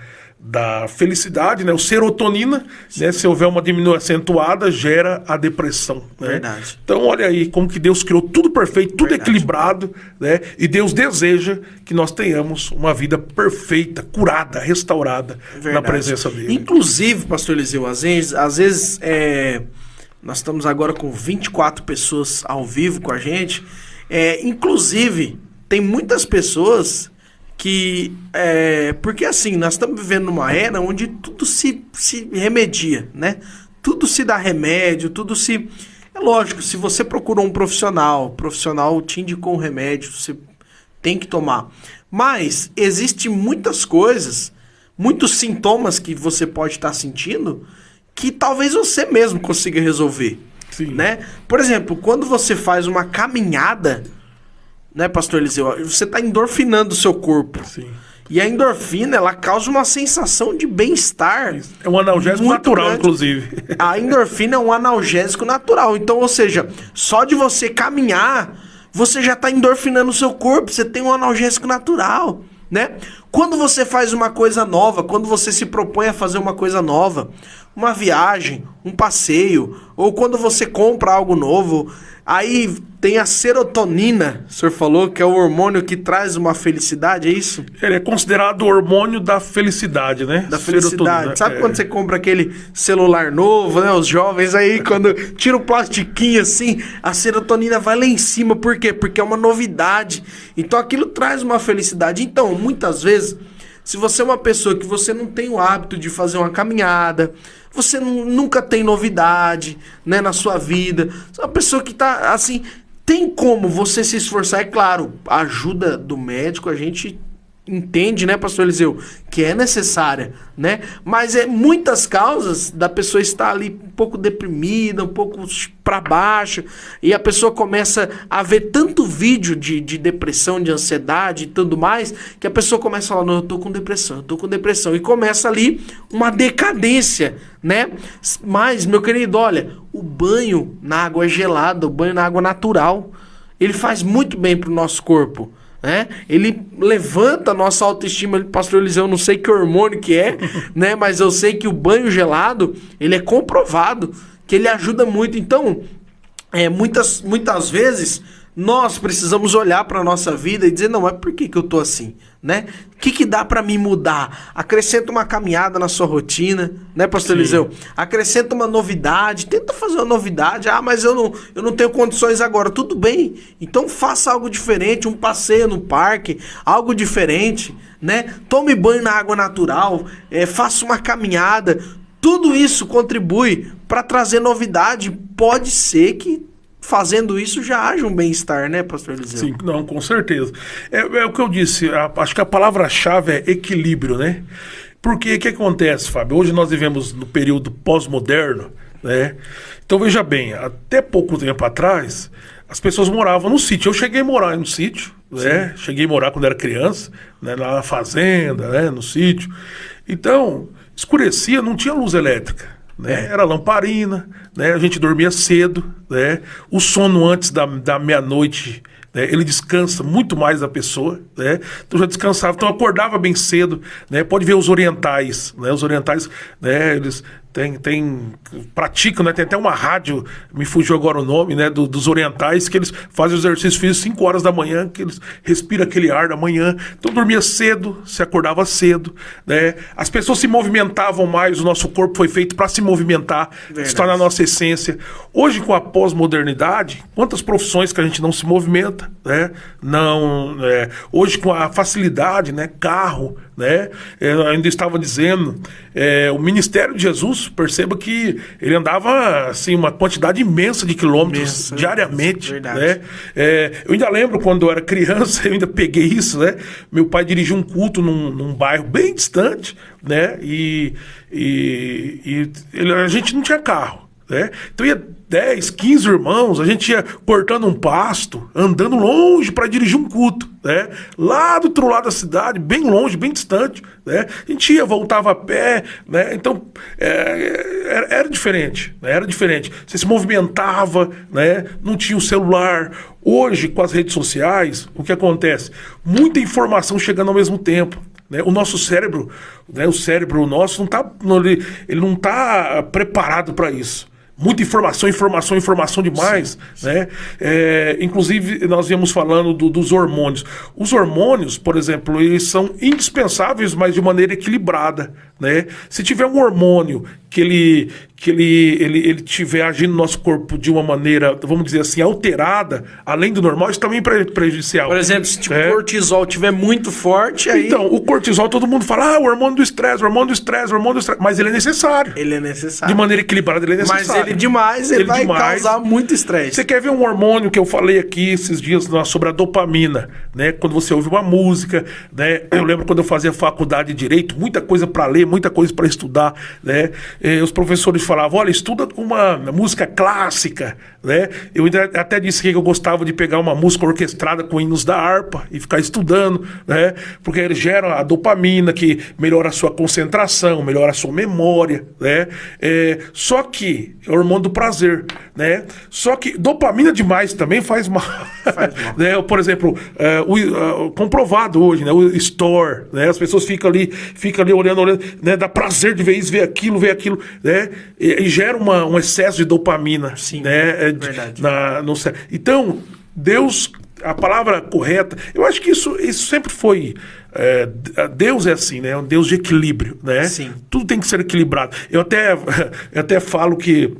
felicidade, né? O serotonina, né? Se houver uma diminuição acentuada, gera a depressão, né? Verdade. Então, olha aí como que Deus criou tudo perfeito, tudo Verdade. Equilibrado, né? E Deus deseja que nós tenhamos uma vida perfeita, curada, restaurada na presença dele. Inclusive, pastor Eliseu, às vezes nós estamos agora com 24 pessoas ao vivo com a gente. Inclusive, tem muitas pessoas que... porque assim, nós estamos vivendo numa era onde tudo se remedia, né? Tudo se dá remédio, tudo se... É lógico, se você procurou um profissional, o profissional te indicou um remédio, você tem que tomar. Mas existem muitas coisas, muitos sintomas que você pode estar sentindo que talvez você mesmo consiga resolver. Sim. Né? Por exemplo, quando você faz uma caminhada, né, pastor Eliseu, você está endorfinando o seu corpo. Sim. E a endorfina, ela causa uma sensação de bem-estar. É um analgésico muito natural, grande. inclusive. A endorfina é um analgésico natural. Então, ou seja, só de você caminhar, você já está endorfinando o seu corpo. Você tem um analgésico natural, né? Quando você faz uma coisa nova, quando você se propõe a fazer uma coisa nova, uma viagem, um passeio, ou quando você compra algo novo, aí tem a serotonina, o senhor falou que é o hormônio que traz uma felicidade, é isso? Ele é considerado o hormônio da felicidade, né? Da felicidade. Serotonina. Sabe quando você compra aquele celular novo, né? Os jovens aí, quando tira o plastiquinho assim, a serotonina vai lá em cima. Por quê? Porque é uma novidade. Então aquilo traz uma felicidade. Então, muitas vezes, se você é uma pessoa que você não tem o hábito de fazer uma caminhada, você nunca tem novidade, né, na sua vida, você é uma pessoa que tá assim, tem como você se esforçar, é claro, a ajuda do médico a gente entende, né, pastor Eliseu, que é necessária, né, mas muitas causas da pessoa estar ali um pouco deprimida, um pouco para baixo, e a pessoa começa a ver tanto vídeo de depressão, de ansiedade e tudo mais, que a pessoa começa a falar, não, eu tô com depressão, e começa ali uma decadência, né? Mas, meu querido, olha, o banho na água gelada, o banho na água natural, ele faz muito bem pro nosso corpo, né? Ele levanta a nossa autoestima. Pastor Eliseu, eu não sei que hormônio que é, né? Mas eu sei que o banho gelado, ele é comprovado que ele ajuda muito. Então, muitas vezes nós precisamos olhar para a nossa vida e dizer, não, mas por que eu tô assim, né? O que dá para mim mudar? Acrescenta uma caminhada na sua rotina, né, pastor Eliseu? Acrescenta uma novidade, tenta fazer uma novidade. Ah, mas eu não tenho condições agora. Tudo bem, então faça algo diferente, um passeio no parque, algo diferente, né? Tome banho na água natural, faça uma caminhada. Tudo isso contribui para trazer novidade. Pode ser que fazendo isso já haja um bem-estar, né, pastor Eliseu? Sim, não, com certeza. É o que eu disse, acho que a palavra-chave é equilíbrio, né? Porque o que acontece, Fábio? Hoje nós vivemos no período pós-moderno, né? Então veja bem, até pouco tempo atrás, as pessoas moravam no sítio. Eu cheguei a morar no sítio, né? Cheguei a morar quando era criança, né? Lá na fazenda, né? No sítio. Então, escurecia, não tinha luz elétrica. Né? Era lamparina, né? A gente dormia cedo, né? O sono antes da meia-noite, né? Ele descansa muito mais da pessoa, né? Então já descansava, então acordava bem cedo, né? Pode ver os orientais, né? Os orientais, né? Eles praticam, né? Tem até uma rádio, me fugiu agora o nome, né? Dos orientais, que eles fazem os exercícios físicos 5 horas da manhã, que eles respiram aquele ar da manhã. Então dormia cedo, se acordava cedo, né? As pessoas se movimentavam mais, o nosso corpo foi feito para se movimentar, está na nossa essência. Hoje, com a pós-modernidade, quantas profissões que a gente não se movimenta, né? Hoje, com a facilidade, né? Carro, né? Eu ainda estava dizendo, o ministério de Jesus, perceba que ele andava assim, uma quantidade imensa de quilômetros diariamente, né? Eu ainda lembro quando eu era criança, eu ainda peguei isso, né? Meu pai dirigiu um culto num bairro bem distante, né? A gente não tinha carro, né? Então ia 10, 15 irmãos, a gente ia cortando um pasto, andando longe para dirigir um culto, né? Lá do outro lado da cidade, bem longe, bem distante, né? A gente ia, voltava a pé, né? Então, era diferente, né? Era diferente. Você se movimentava, né? Não tinha o celular. Hoje, com as redes sociais, o que acontece? Muita informação chegando ao mesmo tempo. O nosso cérebro, né? O cérebro nosso ele não está preparado para isso. Muita informação demais, sim. Né? Inclusive, nós íamos falando dos hormônios. Os hormônios, por exemplo, eles são indispensáveis, mas de maneira equilibrada, né? Se tiver um hormônio que ele estiver agindo no nosso corpo de uma maneira, vamos dizer assim, alterada, além do normal, isso também é prejudicial. Por exemplo, se o cortisol estiver muito forte, aí... Então, o cortisol, todo mundo fala, o hormônio do estresse, mas ele é necessário. Ele é necessário. De maneira equilibrada, ele é necessário. Mas ele vai causar muito estresse. Você quer ver um hormônio que eu falei aqui esses dias sobre a dopamina, né? Quando você ouve uma música, né? Eu lembro quando eu fazia faculdade de Direito, muita coisa para ler, muita coisa para estudar, né? Os professores falavam, olha, estuda com uma música clássica, né? Eu até disse que eu gostava de pegar uma música orquestrada com hinos da harpa e ficar estudando, né? Porque ele gera a dopamina, que melhora a sua concentração, melhora a sua memória, né? Só que é o hormônio do prazer, né? Só que dopamina demais também faz mal. Faz mal. Né? Por exemplo, comprovado hoje, né? O store, né? As pessoas ficam ali olhando, né? Dá prazer de ver isso, ver aquilo, né? E gera um excesso de dopamina. Sim, né? Verdade. Então, Deus, a palavra correta, eu acho que isso sempre foi... Deus é assim, né? É um Deus de equilíbrio, né? Sim. Tudo tem que ser equilibrado. Eu até falo que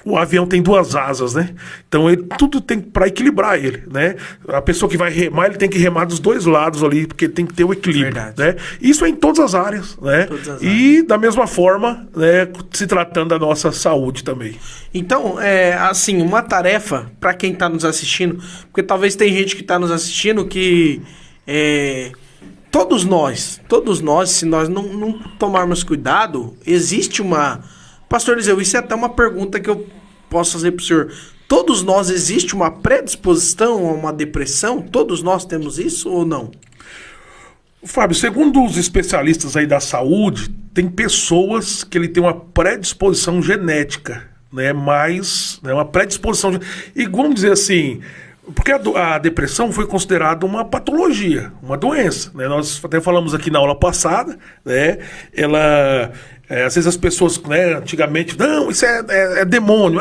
o avião tem 2 asas, né? Então tudo tem para equilibrar ele, né? A pessoa que vai remar, ele tem que remar dos 2 lados ali, porque tem que ter o equilíbrio. Verdade. Né? Isso é em todas as áreas, né? E da mesma forma, né, se tratando da nossa saúde também. Então, assim, uma tarefa para quem está nos assistindo, porque talvez tem gente que está nos assistindo que todos nós, se nós não tomarmos cuidado, existe uma Pastor Eliseu, isso é até uma pergunta que eu posso fazer para o senhor. Todos nós existe uma predisposição a uma depressão? Todos nós temos isso ou não? Fábio, segundo os especialistas aí da saúde, tem pessoas que ele tem uma predisposição genética, né? Mais, né, uma predisposição. E vamos dizer assim, porque a depressão foi considerada uma patologia, uma doença, né? Nós até falamos aqui na aula passada, né? Às vezes as pessoas, né, antigamente, não, isso é demônio.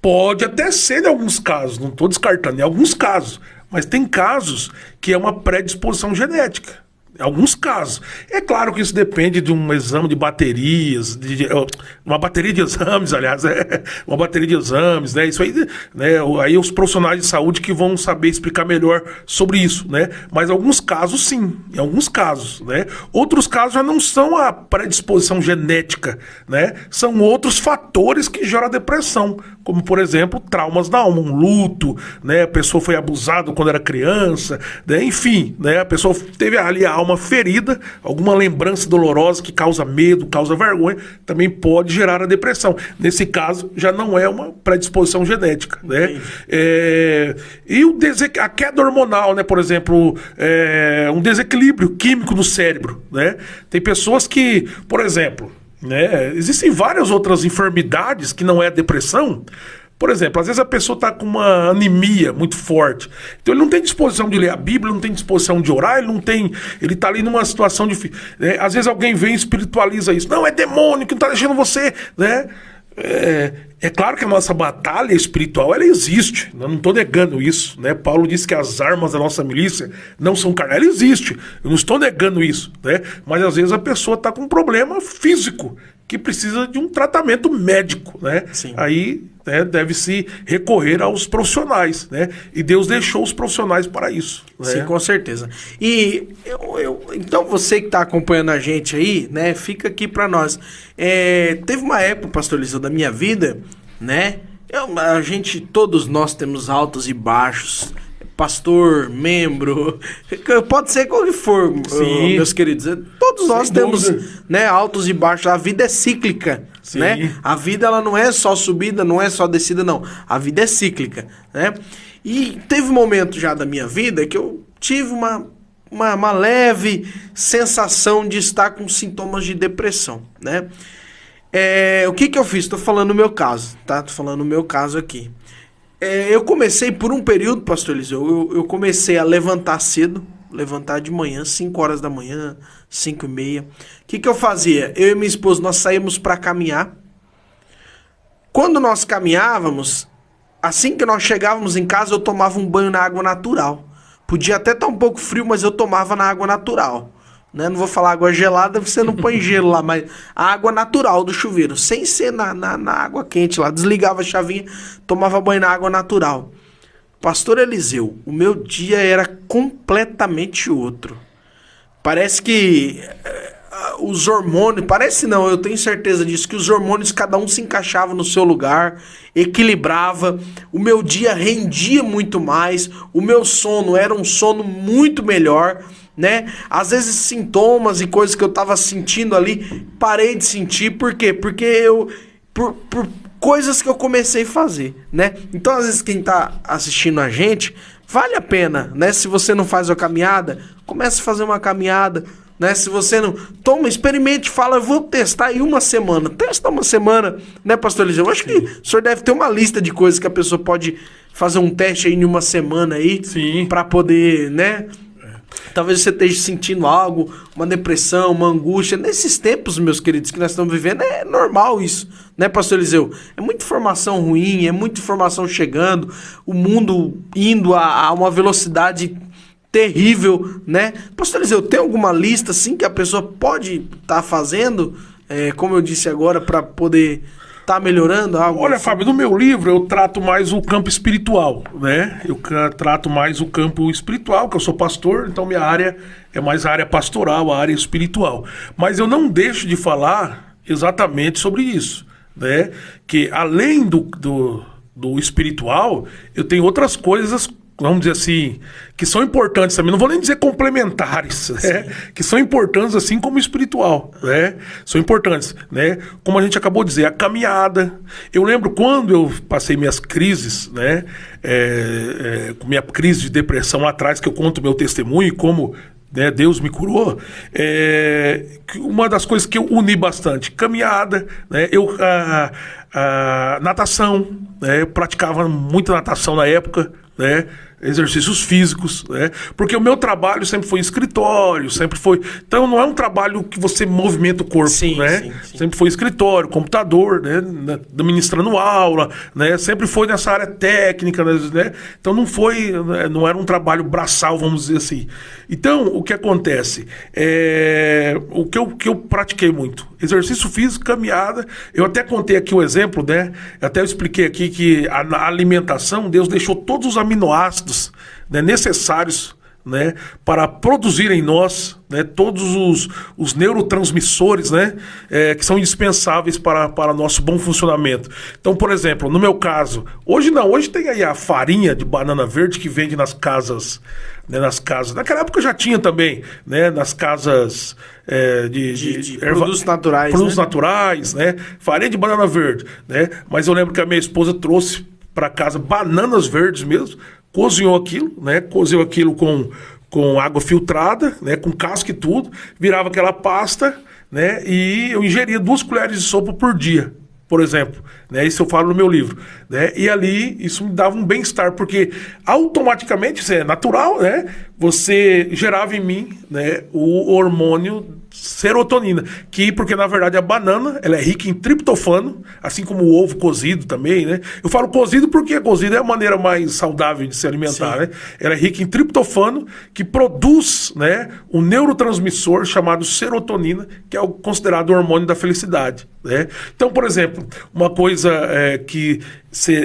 Pode até ser em alguns casos, não estou descartando, em alguns casos, mas tem casos que é uma predisposição genética. Em alguns casos. É claro que isso depende de um exame de baterias, uma bateria de exames, aliás, uma bateria de exames, né? Isso aí, né? Aí os profissionais de saúde que vão saber explicar melhor sobre isso, né? Mas em alguns casos, sim, em alguns casos, né? Outros casos já não são a predisposição genética, né? São outros fatores que geram a depressão, como, por exemplo, traumas da alma, um luto, né? A pessoa foi abusada quando era criança, né? Enfim, né? A pessoa teve ali a alma ferida, alguma lembrança dolorosa que causa medo, causa vergonha, também pode gerar a depressão. Nesse caso, já não é uma predisposição genética, né? E a queda hormonal, né? Por exemplo, um desequilíbrio químico no cérebro, né? Tem pessoas que, por exemplo, né, existem várias outras enfermidades que não é a depressão. Por exemplo, às vezes a pessoa está com uma anemia muito forte. Então ele não tem disposição de ler a Bíblia, não tem disposição de orar, ele está ali numa situação difícil. Né? Às vezes alguém vem e espiritualiza isso. Não, é demônio que não está deixando você. Né? É claro que a nossa batalha espiritual, ela existe. Eu não estou negando isso. Né? Paulo disse que as armas da nossa milícia não são carnais. Ela existe. Eu não estou negando isso. Né? Mas às vezes a pessoa está com um problema físico que precisa de um tratamento médico, né? Sim. Aí, né, deve-se recorrer aos profissionais, né? E Deus deixou os profissionais para isso. Né? Sim, com certeza. E então você que está acompanhando a gente aí, né? Fica aqui para nós. Teve uma época, pastor Eliseu, da minha vida, né? Todos nós temos altos e baixos. Pastor, membro, pode ser qual que for, meus queridos. Todos nós temos, né, altos e baixos. A vida é cíclica, né? A vida ela não é só subida, não é só descida, não. A vida é cíclica, né? E teve um momento já da minha vida que eu tive uma leve sensação de estar com sintomas de depressão, né? O que eu fiz? Tô falando no meu caso, tá? Tô falando no meu caso aqui. Eu comecei por um período, pastor Eliseu, eu comecei a levantar cedo, levantar de manhã, 5 horas da manhã, 5:30. O que eu fazia? Eu e minha esposa, nós saímos para caminhar. Quando nós caminhávamos, assim que nós chegávamos em casa, eu tomava um banho na água natural. Podia até estar um pouco frio, mas eu tomava na água natural. Né? Não vou falar água gelada, você não põe gelo lá, mas a água natural do chuveiro, sem ser na água quente lá. Desligava a chavinha, tomava banho na água natural. Pastor Eliseu, o meu dia era completamente outro. Parece que os hormônios, parece não, eu tenho certeza disso, que os hormônios, cada um se encaixava no seu lugar, equilibrava, o meu dia rendia muito mais, o meu sono era um sono muito melhor, né? Às vezes sintomas e coisas que eu tava sentindo ali, parei de sentir. Por quê? Porque por coisas que eu comecei a fazer, né? Então, às vezes, quem tá assistindo a gente, vale a pena, né? Se você não faz uma caminhada, comece a fazer uma caminhada, né? Se você não... experimente, fala, eu vou testar aí uma semana. Testa uma semana, né, pastor Eliseu? Eu acho que o senhor deve ter uma lista de coisas que a pessoa pode fazer um teste aí em uma semana aí, para poder, né... Talvez você esteja sentindo algo, uma depressão, uma angústia. Nesses tempos, meus queridos, que nós estamos vivendo, é normal isso, né, pastor Eliseu? É muita informação ruim, é muita informação chegando, o mundo indo a uma velocidade terrível, né? Pastor Eliseu, tem alguma lista, assim, que a pessoa pode estar fazendo, como eu disse agora, para poder... tá melhorando algo? Olha, assim? Fábio, no meu livro eu trato mais o campo espiritual, né? Eu trato mais o campo espiritual, que eu sou pastor, então minha área é mais a área pastoral, a área espiritual. Mas eu não deixo de falar exatamente sobre isso, né? Que além do espiritual, eu tenho outras coisas vamos dizer assim, que são importantes também, não vou nem dizer complementares, né? Que são importantes assim como o espiritual, né? São importantes, né? Como a gente acabou de dizer, a caminhada. Eu lembro quando eu passei minhas crises, né? Com minha crise de depressão lá atrás, que eu conto meu testemunho e como, né, Deus me curou. Uma das coisas que eu uni bastante, caminhada, né? Natação, né? Eu praticava muita natação na época, né? Exercícios físicos, né? Porque o meu trabalho sempre foi em escritório, sempre foi... Então não é um trabalho que você movimenta o corpo, sim, né? Sim. Sempre foi escritório, computador, né? Ministrando aula, né? Sempre foi nessa área técnica, né? Então não era um trabalho braçal, vamos dizer assim. Então, o que acontece? O que eu pratiquei muito? Exercício físico, caminhada. Eu até contei aqui o exemplo, né? Até eu expliquei aqui que a alimentação, Deus deixou todos os aminoácidos, né, necessários, né, para produzir em nós, né, todos os neurotransmissores, né, que são indispensáveis para nosso bom funcionamento. Então, por exemplo, no meu caso, hoje tem aí a farinha de banana verde que vende nas casas, né, naquela época já tinha também, né, nas casas de produtos naturais, produtos né? naturais, né, farinha de banana verde, né, mas eu lembro que a minha esposa trouxe para casa bananas verdes mesmo, cozinhou aquilo, né? Cozinhou aquilo com água filtrada, né? Com casca e tudo, virava aquela pasta, né? E eu ingeria 2 colheres de sopa por dia, por exemplo, né? Isso eu falo no meu livro, né? E ali isso me dava um bem-estar, porque automaticamente, isso é natural, né? Você gerava em mim, né, o hormônio serotonina, porque na verdade a banana, ela é rica em triptofano, assim como o ovo cozido também, né? Eu falo cozido porque cozido é a maneira mais saudável de se alimentar, né? Ela é rica em triptofano, que produz, né, um neurotransmissor chamado serotonina, que é o considerado hormônio da felicidade, né? Então, por exemplo, uma coisa que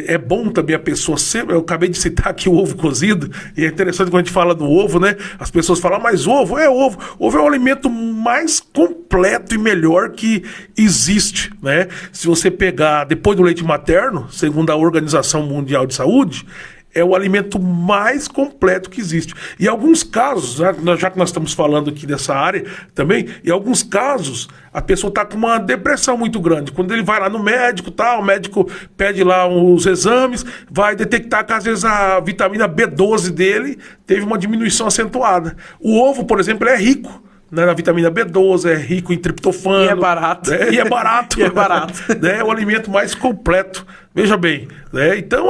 é bom também a pessoa sempre... Eu acabei de citar aqui o ovo cozido, e é interessante quando a gente fala do ovo, né? As pessoas falam, mas ovo é ovo. Ovo é o alimento mais completo e melhor que existe, né? Se você pegar depois do leite materno, segundo a Organização Mundial de Saúde, é o alimento mais completo que existe. E em alguns casos, já que nós estamos falando aqui dessa área também, em alguns casos a pessoa está com uma depressão muito grande. Quando ele vai lá no médico, o médico pede lá os exames, vai detectar que às vezes a vitamina B12 dele teve uma diminuição acentuada. O ovo, por exemplo, é rico, né, na vitamina B12, é rico em triptofano. E é barato. E é barato. E é barato. Né, é o alimento mais completo. Veja bem, né? Então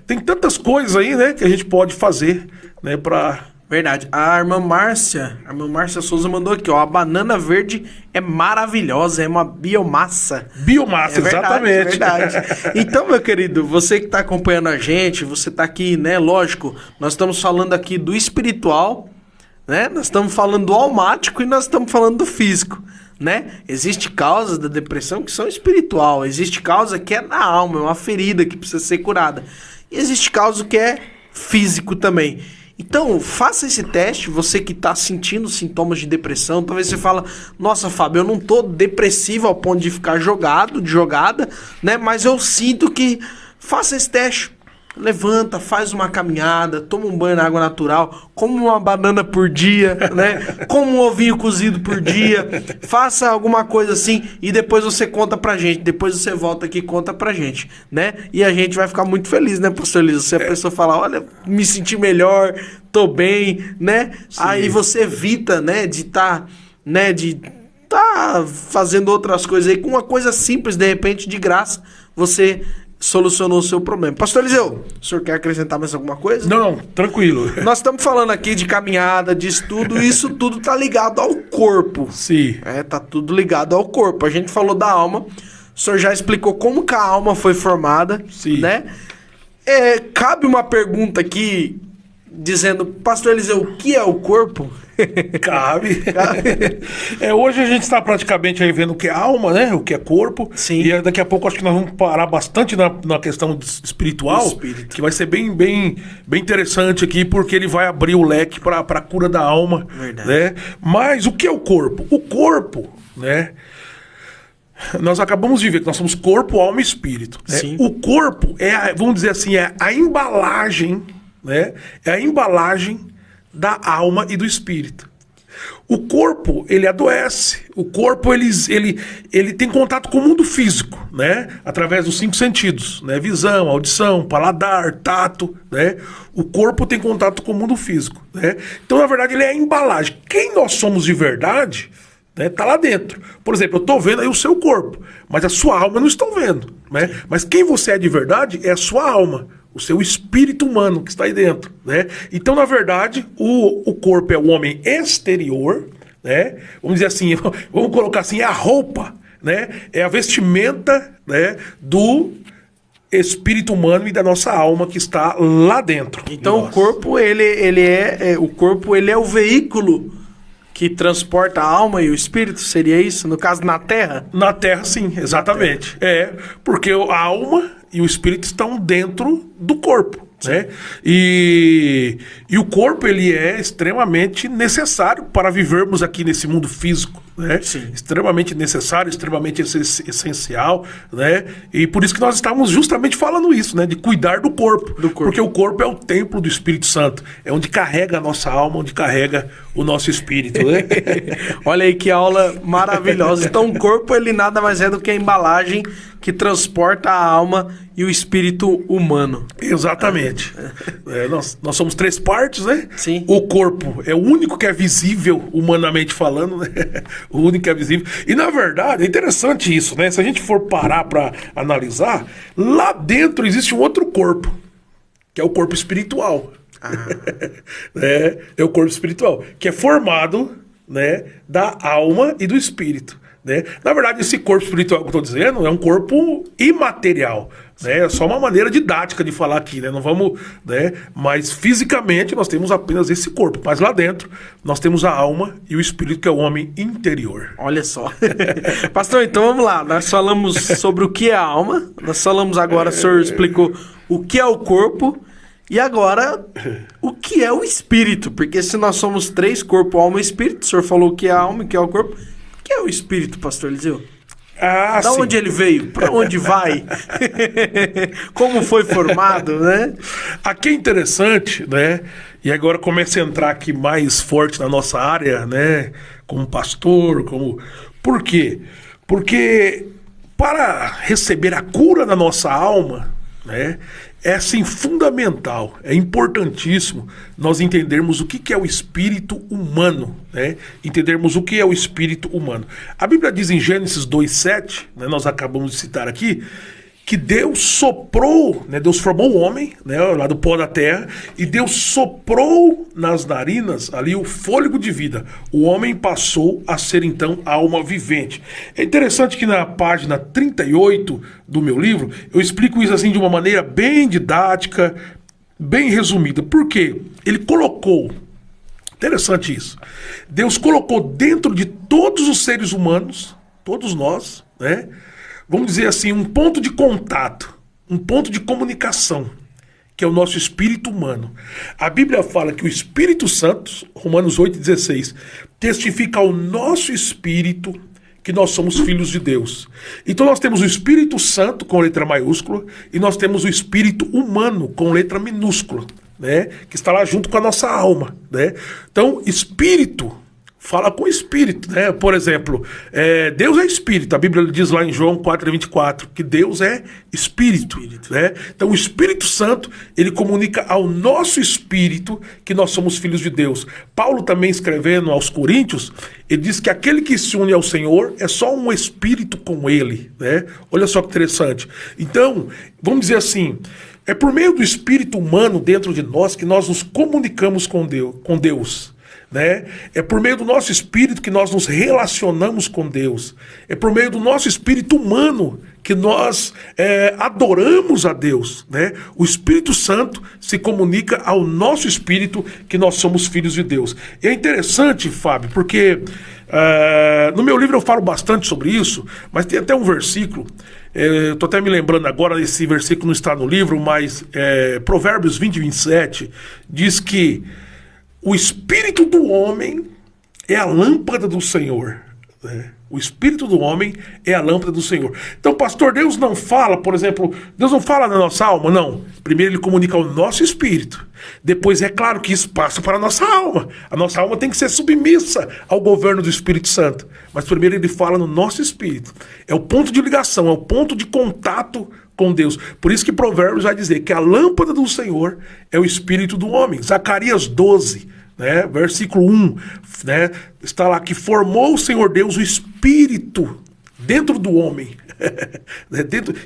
tem tantas coisas aí, né, que a gente pode fazer, né, para... Verdade. A irmã Márcia Souza mandou aqui, ó, a banana verde é maravilhosa, é uma biomassa. Biomassa, verdade, exatamente. Verdade. Então, meu querido, você que está acompanhando a gente, você está aqui, né, lógico, nós estamos falando aqui do espiritual, né, nós estamos falando do almático e nós estamos falando do físico. Né? Existe causas da depressão que são espiritual, existe causa que é na alma, é uma ferida que precisa ser curada. E existe causa que é físico também. Então, faça esse teste, você que está sentindo sintomas de depressão. Talvez você fala, nossa, Fábio, eu não tô depressivo ao ponto de ficar jogada, né? Mas eu sinto que... Faça esse teste. Levanta, faz uma caminhada, toma um banho na água natural, come uma banana por dia, né? Come um ovinho cozido por dia, faça alguma coisa assim e depois você conta pra gente. Depois você volta aqui e conta pra gente, né? E a gente vai ficar muito feliz, né, pastor Elias? Se a pessoa falar, olha, me senti melhor, tô bem, né? Sim. Aí você evita, né, de tá fazendo outras coisas aí com uma coisa simples, de repente, de graça, você solucionou o seu problema. Pastor Eliseu, o senhor quer acrescentar mais alguma coisa? Não, tranquilo. Nós estamos falando aqui de caminhada, de estudo, e isso tudo tá ligado ao corpo. Sim. Tá tudo ligado ao corpo. A gente falou da alma, o senhor já explicou como que a alma foi formada. Sim. Né? Cabe uma pergunta aqui, dizendo, pastor Eliseu, o que é o corpo? Cabe. Hoje a gente está praticamente aí vendo o que é alma, né? O que é corpo. Sim. E daqui a pouco acho que nós vamos parar bastante na questão espiritual, que vai ser bem interessante aqui, porque ele vai abrir o leque para a cura da alma. Verdade. Né? Mas o que é o corpo? O corpo, né? Nós acabamos de ver que nós somos corpo, alma e espírito. Né? O corpo vamos dizer assim, é a embalagem, né, é a embalagem da alma e do espírito. O corpo, ele adoece. O corpo, ele tem contato com o mundo físico, né? Através dos 5 sentidos, né? Visão, audição, paladar, tato, né? O corpo tem contato com o mundo físico, né? Então, na verdade, ele é a embalagem. Quem nós somos de verdade, né, tá lá dentro. Por exemplo, eu estou vendo aí o seu corpo, mas a sua alma eu não estou vendo, né? Mas quem você é de verdade é a sua alma, o seu espírito humano que está aí dentro, né? Então, na verdade, o corpo é o homem exterior, né? Vamos dizer assim, vamos colocar assim, é a roupa, né? É a vestimenta, né, do espírito humano e da nossa alma que está lá dentro. Então, o corpo, o corpo, ele é o veículo que transporta a alma e o espírito, seria isso? No caso, na Terra? Na Terra, sim, exatamente. Porque a alma e o espírito estão dentro do corpo, né? E o corpo, ele é extremamente necessário para vivermos aqui nesse mundo físico, né? Sim. Extremamente necessário, extremamente essencial, né? E por isso que nós estávamos justamente falando isso, né? De cuidar do corpo. Porque o corpo é o templo do Espírito Santo. É onde carrega a nossa alma, onde carrega o nosso espírito, né? Olha aí que aula maravilhosa. Então, o corpo, ele nada mais é do que a embalagem que transporta a alma e o espírito humano. Exatamente. Nós somos 3 partes, né? Sim. O corpo é o único que é visível, humanamente falando, né? O único que é visível. E, na verdade, é interessante isso, né? Se a gente for parar para analisar, lá dentro existe um outro corpo, que é o corpo espiritual. É o corpo espiritual, que é formado, né, da alma e do espírito, né? Na verdade, esse corpo espiritual que eu estou dizendo é um corpo imaterial, né? É só uma maneira didática de falar aqui, né? Não vamos, né? Mas fisicamente nós temos apenas esse corpo, mas lá dentro nós temos a alma e o espírito, que é o homem interior. Olha só. Pastor, então vamos lá. Nós falamos sobre o que é a alma, nós falamos agora, o senhor explicou o que é o corpo. E agora, o que é o espírito? Porque se nós somos 3, corpo, alma e espírito, o senhor falou o que é a alma e o que é o corpo. O que é o espírito, pastor Eliseu? Da onde ele veio? Para onde vai? Como foi formado, né? Aqui é interessante, né? E agora começa a entrar aqui mais forte na nossa área, né? Como pastor, como... Por quê? Porque para receber a cura da nossa alma, né, é assim fundamental, é importantíssimo nós entendermos o que é o espírito humano, né? Entendermos o que é o espírito humano. A Bíblia diz em Gênesis 2:7, né, nós acabamos de citar aqui, que Deus soprou, né, Deus formou o homem, né, lá do pó da terra, e Deus soprou nas narinas ali o fôlego de vida. O homem passou a ser então alma vivente. É interessante que na página 38 do meu livro, eu explico isso assim de uma maneira bem didática, bem resumida. Por quê? Ele colocou, interessante isso, Deus colocou dentro de todos os seres humanos, todos nós, né, vamos dizer assim, um ponto de contato, um ponto de comunicação, que é o nosso espírito humano. A Bíblia fala que o Espírito Santo, Romanos 8,16, testifica ao nosso espírito que nós somos filhos de Deus. Então nós temos o Espírito Santo com letra maiúscula e nós temos o Espírito humano com letra minúscula, né? Que está lá junto com a nossa alma, né? Então, espírito fala com o espírito, né? Por exemplo, Deus é espírito. A Bíblia diz lá em João 4,24 que Deus é espírito, né? Então o Espírito Santo, ele comunica ao nosso espírito que nós somos filhos de Deus. Paulo também, escrevendo aos Coríntios, ele diz que aquele que se une ao Senhor é só um espírito com ele, né? Olha só que interessante. Então, vamos dizer assim, é por meio do espírito humano dentro de nós que nós nos comunicamos com Deus. Né? É por meio do nosso espírito que nós nos relacionamos com Deus. É por meio do nosso espírito humano que nós adoramos a Deus, né? O Espírito Santo se comunica ao nosso espírito que nós somos filhos de Deus. E é interessante, Fábio, porque no meu livro eu falo bastante sobre isso, mas tem até um versículo, estou até me lembrando agora, esse versículo não está no livro, mas Provérbios 20:27 diz que o espírito do homem é a lâmpada do Senhor, né? O espírito do homem é a lâmpada do Senhor. Então, pastor, Deus não fala, por exemplo, Deus não fala na nossa alma, não. Primeiro ele comunica ao nosso espírito. Depois é claro que isso passa para a nossa alma. A nossa alma tem que ser submissa ao governo do Espírito Santo. Mas primeiro ele fala no nosso espírito. É o ponto de ligação, é o ponto de contato com Deus. Por isso que Provérbios vai dizer que a lâmpada do Senhor é o espírito do homem. Zacarias 12, né, versículo 1, né, está lá que formou o Senhor Deus o espírito dentro do homem.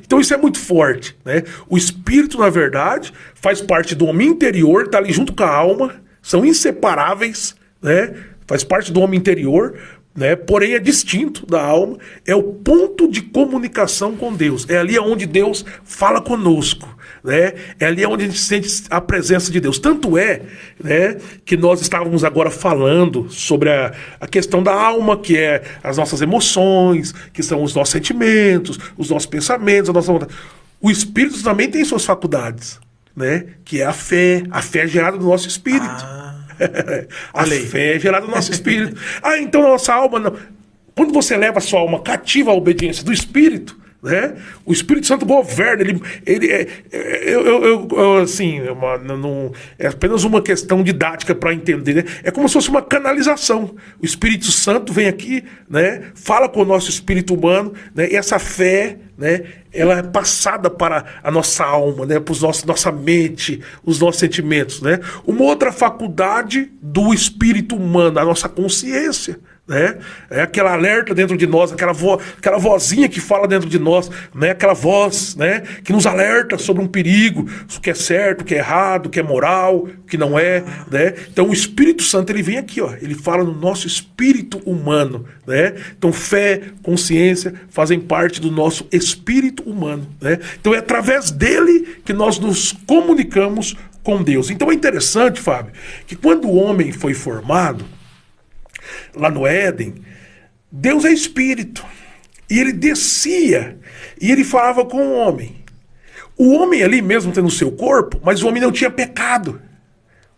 Então isso é muito forte, né? O espírito, na verdade, faz parte do homem interior, está ali junto com a alma, são inseparáveis, né? Faz parte do homem interior, né? Porém é distinto da alma, é o ponto de comunicação com Deus, é ali onde Deus fala conosco, né? É ali onde a gente sente a presença de Deus. Tanto é, né, que nós estávamos agora falando sobre a questão da alma, que é as nossas emoções, que são os nossos sentimentos, os nossos pensamentos, a nossa vontade. O espírito também tem suas faculdades, né? Que é a fé é gerada do nosso espírito. A fé é gerada do nosso espírito. Então a nossa alma não. Quando você leva a sua alma cativa à obediência do espírito, né? O Espírito Santo governa, é apenas uma questão didática para entender, né? É como se fosse uma canalização. O Espírito Santo vem aqui, né? Fala com o nosso espírito humano, né? E essa fé, né, ela é passada para a nossa alma, né, para nossa mente, os nossos sentimentos, né? Uma outra faculdade do espírito humano, a nossa consciência, né? É aquela alerta dentro de nós, aquela vozinha que fala dentro de nós, né? Aquela voz, né, que nos alerta sobre um perigo, o que é certo, o que é errado, o que é moral, o que não é, né? Então o Espírito Santo, ele vem aqui, ó, ele fala no nosso espírito humano, né? Então fé, consciência fazem parte do nosso espírito humano, né? Então é através dele que nós nos comunicamos com Deus. Então é interessante, Fábio, que quando o homem foi formado lá no Éden, Deus é espírito, e ele descia e ele falava com o homem. O homem ali mesmo tendo o seu corpo, mas o homem não tinha pecado.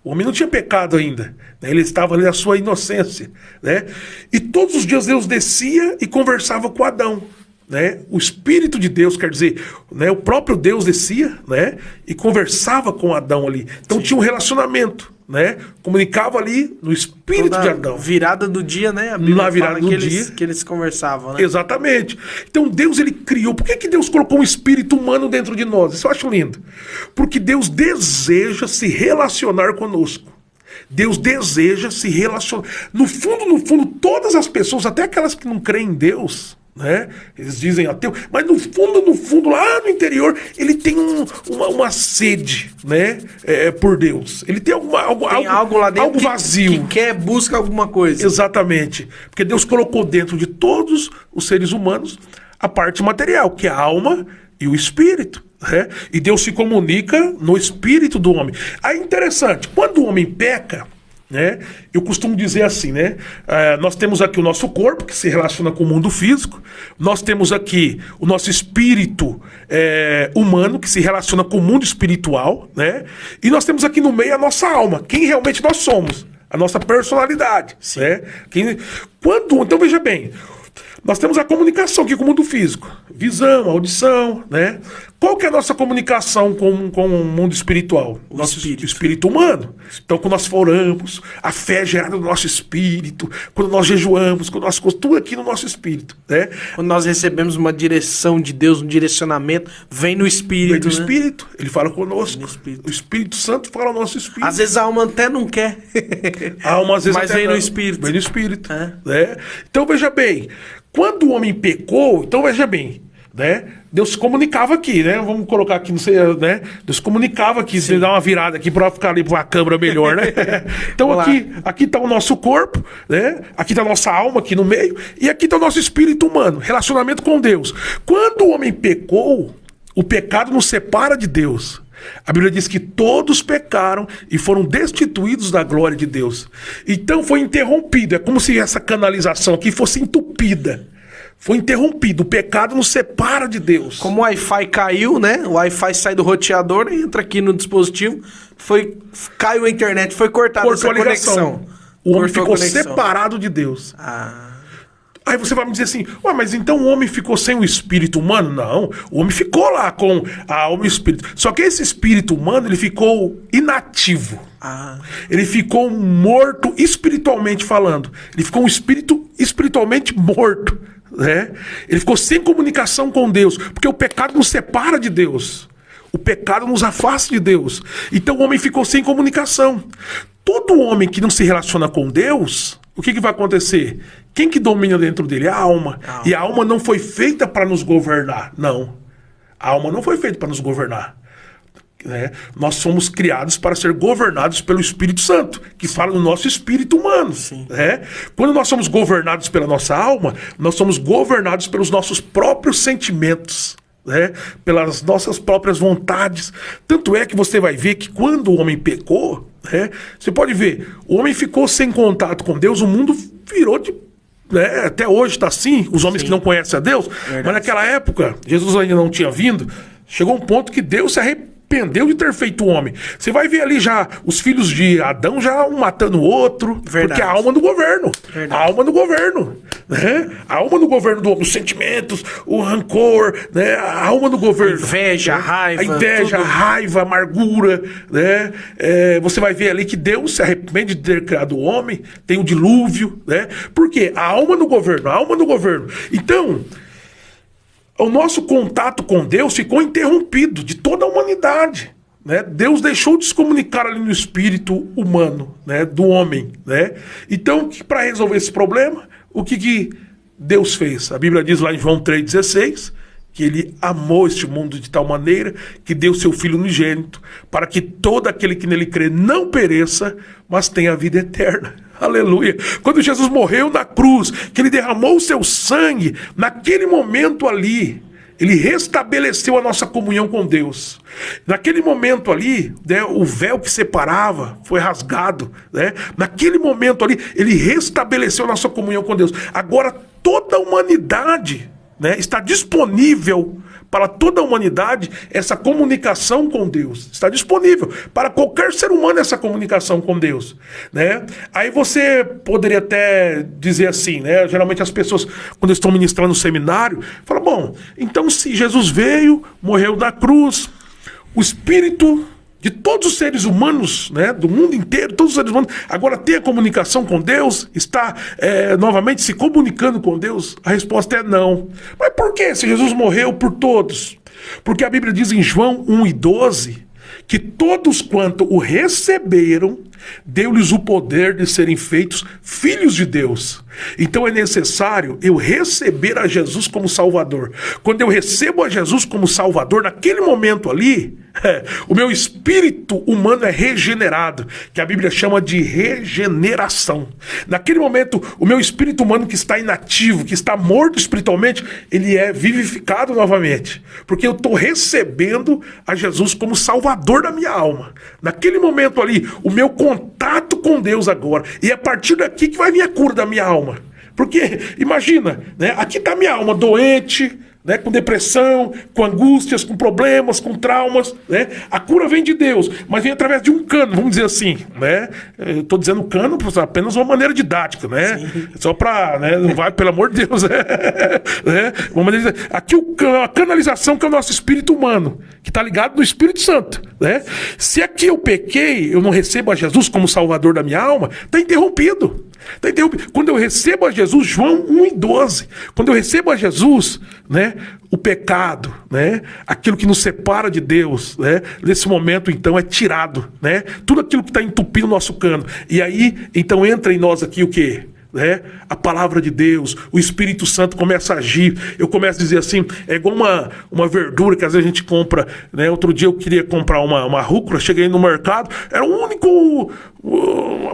O homem não tinha pecado ainda, né? Ele estava ali na sua inocência, né? E todos os dias Deus descia e conversava com Adão, né? O Espírito de Deus, quer dizer, né, o próprio Deus descia, né, e conversava com Adão ali. Então tinha um relacionamento, né? Comunicava ali no espírito de Adão. Virada do dia, né? A Bíblia na virada do dia que eles conversavam, né? Exatamente. Então Deus, ele criou. Por que Deus colocou um espírito humano dentro de nós? Isso eu acho lindo. Porque Deus deseja se relacionar conosco. Deus deseja se relacionar. No fundo, todas as pessoas, até aquelas que não creem em Deus, né? Eles dizem ateu, mas no fundo, lá no interior, ele tem uma sede, né? Por Deus. Ele tem algo lá dentro, algo vazio. Que busca alguma coisa. Exatamente. Porque Deus colocou dentro de todos os seres humanos a parte material, que é a alma e o espírito, né? E Deus se comunica no espírito do homem. Aí interessante, quando o homem peca, né, eu costumo dizer assim, né? Nós temos aqui o nosso corpo, que se relaciona com o mundo físico. Nós temos aqui o nosso espírito humano, que se relaciona com o mundo espiritual, né? E nós temos aqui no meio a nossa alma, quem realmente nós somos, a nossa personalidade, né? Então veja bem, nós temos a comunicação aqui com o mundo físico, visão, audição, né? Qual que é a nossa comunicação com o mundo espiritual? O nosso espírito humano. Então, quando nós oramos, a fé é gerada no nosso espírito. Quando nós jejuamos, quando nós tudo aqui no nosso espírito, né? Quando nós recebemos uma direção de Deus, um direcionamento, vem no espírito. Vem no espírito. Ele fala conosco. O Espírito Santo fala no nosso espírito. Às vezes a alma até não quer. A alma às vezes mas vem no espírito. Vem no espírito. Né? Então, veja bem, quando o homem pecou, então veja bem, né? Deus se comunicava aqui, né? Vamos colocar aqui, não sei, né? Deus se comunicava aqui, se dar uma virada aqui para ficar ali para a câmera melhor, né? Então aqui está o nosso corpo, né? Aqui está a nossa alma aqui no meio e aqui está o nosso espírito humano, relacionamento com Deus. Quando o homem pecou, o pecado nos separa de Deus. A Bíblia diz que todos pecaram e foram destituídos da glória de Deus. Então foi interrompido. É como se essa canalização aqui fosse entupida. Foi interrompido. O pecado nos separa de Deus. Como o Wi-Fi caiu, né? O Wi-Fi sai do roteador e entra aqui no dispositivo. Caiu a internet, foi cortada essa conexão. O homem ficou separado de Deus. Aí você vai me dizer assim, ué, mas então o homem ficou sem o espírito humano? Não, o homem ficou lá com a alma e o espírito. Só que esse espírito humano, ele ficou inativo. Ele ficou morto espiritualmente falando. Ele ficou um espírito espiritualmente morto. Né? Ele ficou sem comunicação com Deus, porque o pecado nos separa de Deus. O pecado nos afasta de Deus. Então o homem ficou sem comunicação. Todo homem que não se relaciona com Deus, o que vai acontecer? Quem que domina dentro dele? A alma. E a alma não foi feita para nos governar. Não. A alma não foi feita para nos governar. Né? Nós somos criados para ser governados pelo Espírito Santo, que fala no nosso espírito humano. Né? Quando nós somos governados pela nossa alma, nós somos governados pelos nossos próprios sentimentos. Né? Pelas nossas próprias vontades. Tanto é que você vai ver que quando o homem pecou, né? Você pode ver, o homem ficou sem contato com Deus, o mundo virou de... Né? Até hoje está assim, os homens que não conhecem a Deus. Verdade. Mas naquela época, Jesus ainda não tinha vindo, chegou um ponto que Deus se arrependeu de ter feito o homem. Você vai ver ali já os filhos de Adão já um matando o outro. Verdade. Porque a alma do governo. Verdade. A alma do governo. Né? A alma do governo do homem, os sentimentos, o rancor, né? A alma do governo. A inveja, a raiva. A inveja, tudo. A raiva, a amargura. Né? Você vai ver ali que Deus se arrepende de ter criado o homem, tem o dilúvio. Né? Por quê? A alma do governo, a alma do governo. Então... o nosso contato com Deus ficou interrompido de toda a humanidade. Né? Deus deixou de se comunicar ali no espírito humano, né? Do homem. Né? Então, para resolver esse problema, o que Deus fez? A Bíblia diz lá em João 3,16, que ele amou este mundo de tal maneira que deu seu Filho unigênito, para que todo aquele que nele crê não pereça, mas tenha a vida eterna. Aleluia. Quando Jesus morreu na cruz, que ele derramou o seu sangue, naquele momento ali, ele restabeleceu a nossa comunhão com Deus. Naquele momento ali, né, o véu que separava foi rasgado. Né? Naquele momento ali, ele restabeleceu a nossa comunhão com Deus. Agora toda a humanidade, né, está disponível para toda a humanidade essa comunicação com Deus. Está disponível para qualquer ser humano essa comunicação com Deus. Né? Aí você poderia até dizer assim, né? Geralmente as pessoas, quando estão ministrando no seminário, falam, bom, então se Jesus veio, morreu na cruz, o Espírito de todos os seres humanos, né, do mundo inteiro, todos os seres humanos, agora tem a comunicação com Deus, está novamente se comunicando com Deus? A resposta é não. Mas por que se Jesus morreu por todos? Porque a Bíblia diz em João 1:12 que todos quanto o receberam, deu-lhes o poder de serem feitos filhos de Deus. Então é necessário eu receber a Jesus como Salvador. Quando eu recebo a Jesus como Salvador, naquele momento ali, o meu espírito humano é regenerado, que a Bíblia chama de regeneração. Naquele momento, o meu espírito humano que está inativo, que está morto espiritualmente, ele é vivificado novamente, porque eu estou recebendo a Jesus como Salvador da minha alma. Naquele momento ali, o meu contato com Deus agora, e é a partir daqui que vai vir a cura da minha alma. Porque, imagina, né, aqui está minha alma doente, né, com depressão, com angústias, com problemas, com traumas, né? A cura vem de Deus, mas vem através de um cano, vamos dizer assim, né? Eu estou dizendo cano apenas uma maneira didática, né? Sim. Só para, né, não vai, pelo amor de Deus, né? Uma maneira, aqui a canalização que é o nosso espírito humano, que está ligado no Espírito Santo, né? Se aqui eu pequei, eu não recebo a Jesus como Salvador da minha alma, está interrompido. Quando eu recebo a Jesus, João 1:12, quando eu recebo a Jesus, né, o pecado, né, aquilo que nos separa de Deus, né, nesse momento então é tirado, né, tudo aquilo que está entupindo o nosso cano. E aí então entra em nós aqui o quê? Né? A palavra de Deus, o Espírito Santo começa a agir. Eu começo a dizer assim, é igual uma verdura que às vezes a gente compra, né? Outro dia eu queria comprar uma rúcula, cheguei no mercado, era o único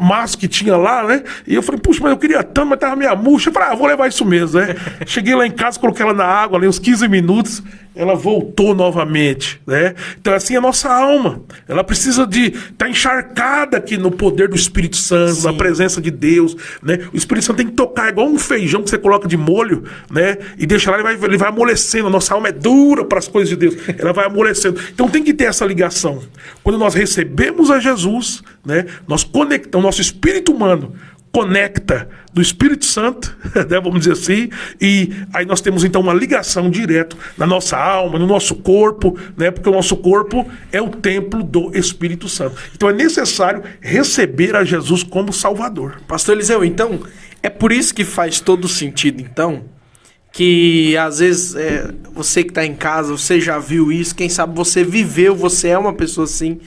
maço que tinha lá, né? E eu falei, puxa, mas eu queria tanto, mas tava meio murcha. Eu falei, vou levar isso mesmo, né? Cheguei lá em casa, coloquei ela na água, ali uns 15 minutos, ela voltou novamente, né? Então assim a nossa alma, ela precisa de estar encharcada aqui no poder do Espírito Santo, na presença de Deus, né? O Espírito Santo tem que tocar igual um feijão que você coloca de molho, né? E deixa lá, ele vai amolecendo. A nossa alma é dura para as coisas de Deus, ela vai amolecendo. Então tem que ter essa ligação. Quando nós recebemos a Jesus, né? Nós conectamos nosso espírito humano conecta do Espírito Santo, né, vamos dizer assim, e aí nós temos então uma ligação direta na nossa alma, no nosso corpo, né, porque o nosso corpo é o templo do Espírito Santo. Então é necessário receber a Jesus como Salvador. Pastor Eliseu, então, é por isso que faz todo sentido, então, que às vezes você que está em casa, você já viu isso, quem sabe você viveu, você é uma pessoa assim.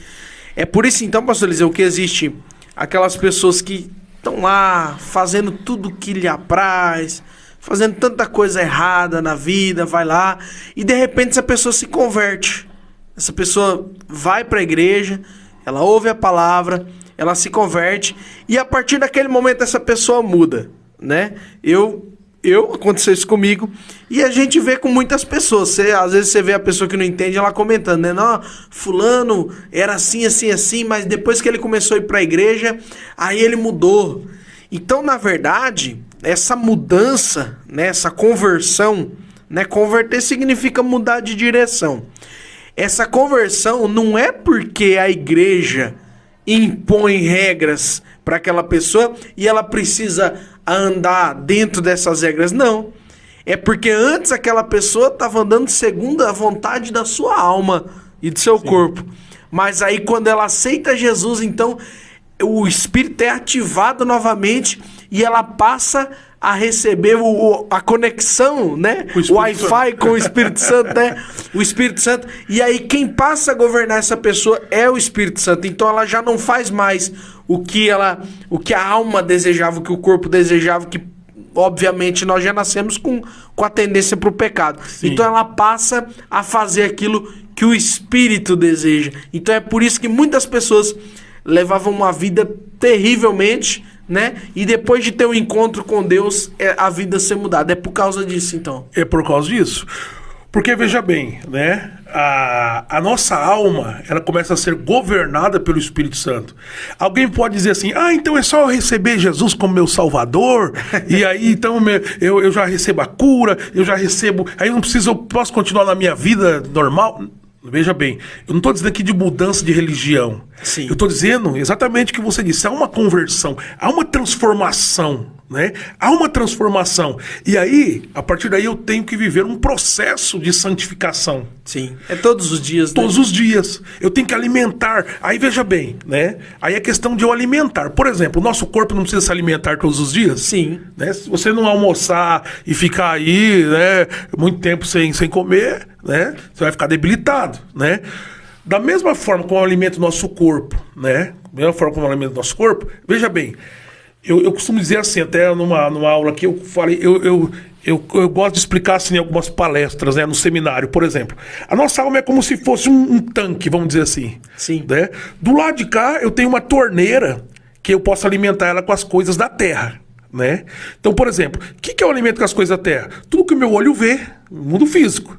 É por isso então, pastor Eliseu, que existe aquelas pessoas que estão lá fazendo tudo que lhe apraz, fazendo tanta coisa errada na vida, vai lá, e de repente essa pessoa se converte. Essa pessoa vai para a igreja, ela ouve a palavra, ela se converte, e a partir daquele momento essa pessoa muda, né? Aconteceu isso comigo, e a gente vê com muitas pessoas. Às vezes você vê a pessoa que não entende, ela comentando, né? Não, fulano era assim, assim, assim, mas depois que ele começou a ir para a igreja, aí ele mudou. Então, na verdade, essa mudança, né, essa conversão, né? Converter significa mudar de direção. Essa conversão não é porque a igreja impõe regras para aquela pessoa e ela precisa andar dentro dessas regras, não. É porque antes aquela pessoa estava andando segundo a vontade da sua alma e do seu corpo. Mas aí quando ela aceita Jesus, então o Espírito é ativado novamente e ela passa a receber a conexão, né? O Wi-Fi com o Espírito Santo, né? O Espírito Santo. E aí quem passa a governar essa pessoa é o Espírito Santo. Então ela já não faz mais o que a alma desejava, o que o corpo desejava, que obviamente nós já nascemos com a tendência para o pecado. Sim. Então ela passa a fazer aquilo que o Espírito deseja. Então é por isso que muitas pessoas levavam uma vida terrivelmente, né? E depois de ter um encontro com Deus, a vida ser mudada. É por causa disso, então. É por causa disso. Porque, veja bem, né? A nossa alma, ela começa a ser governada pelo Espírito Santo. Alguém pode dizer assim, então é só eu receber Jesus como meu Salvador, e aí então eu já recebo a cura, eu já recebo, aí eu posso continuar na minha vida normal. Veja bem, eu não estou dizendo aqui de mudança de religião. Sim. Eu estou dizendo exatamente o que você disse. Há uma conversão, há uma transformação, né? Há uma transformação. E aí, a partir daí, eu tenho que viver um processo de santificação. Sim. É todos os dias, né? Todos os dias. Eu tenho que alimentar. Aí, veja bem, né? Aí é questão de eu alimentar. Por exemplo, o nosso corpo não precisa se alimentar todos os dias? Sim. Né? Se você não almoçar e ficar aí, né, muito tempo sem comer, né, você vai ficar debilitado, né? Da mesma forma como alimenta o nosso corpo, né? Da mesma forma como alimenta o nosso corpo, veja bem, eu costumo dizer assim, até numa aula que eu falei, eu gosto de explicar assim em algumas palestras, né, no seminário, por exemplo. A nossa alma é como se fosse um tanque, vamos dizer assim. Sim. Né? Do lado de cá eu tenho uma torneira que eu posso alimentar ela com as coisas da terra. Né? Então, por exemplo, o que eu alimento com as coisas da terra? Tudo que o meu olho vê, no mundo físico.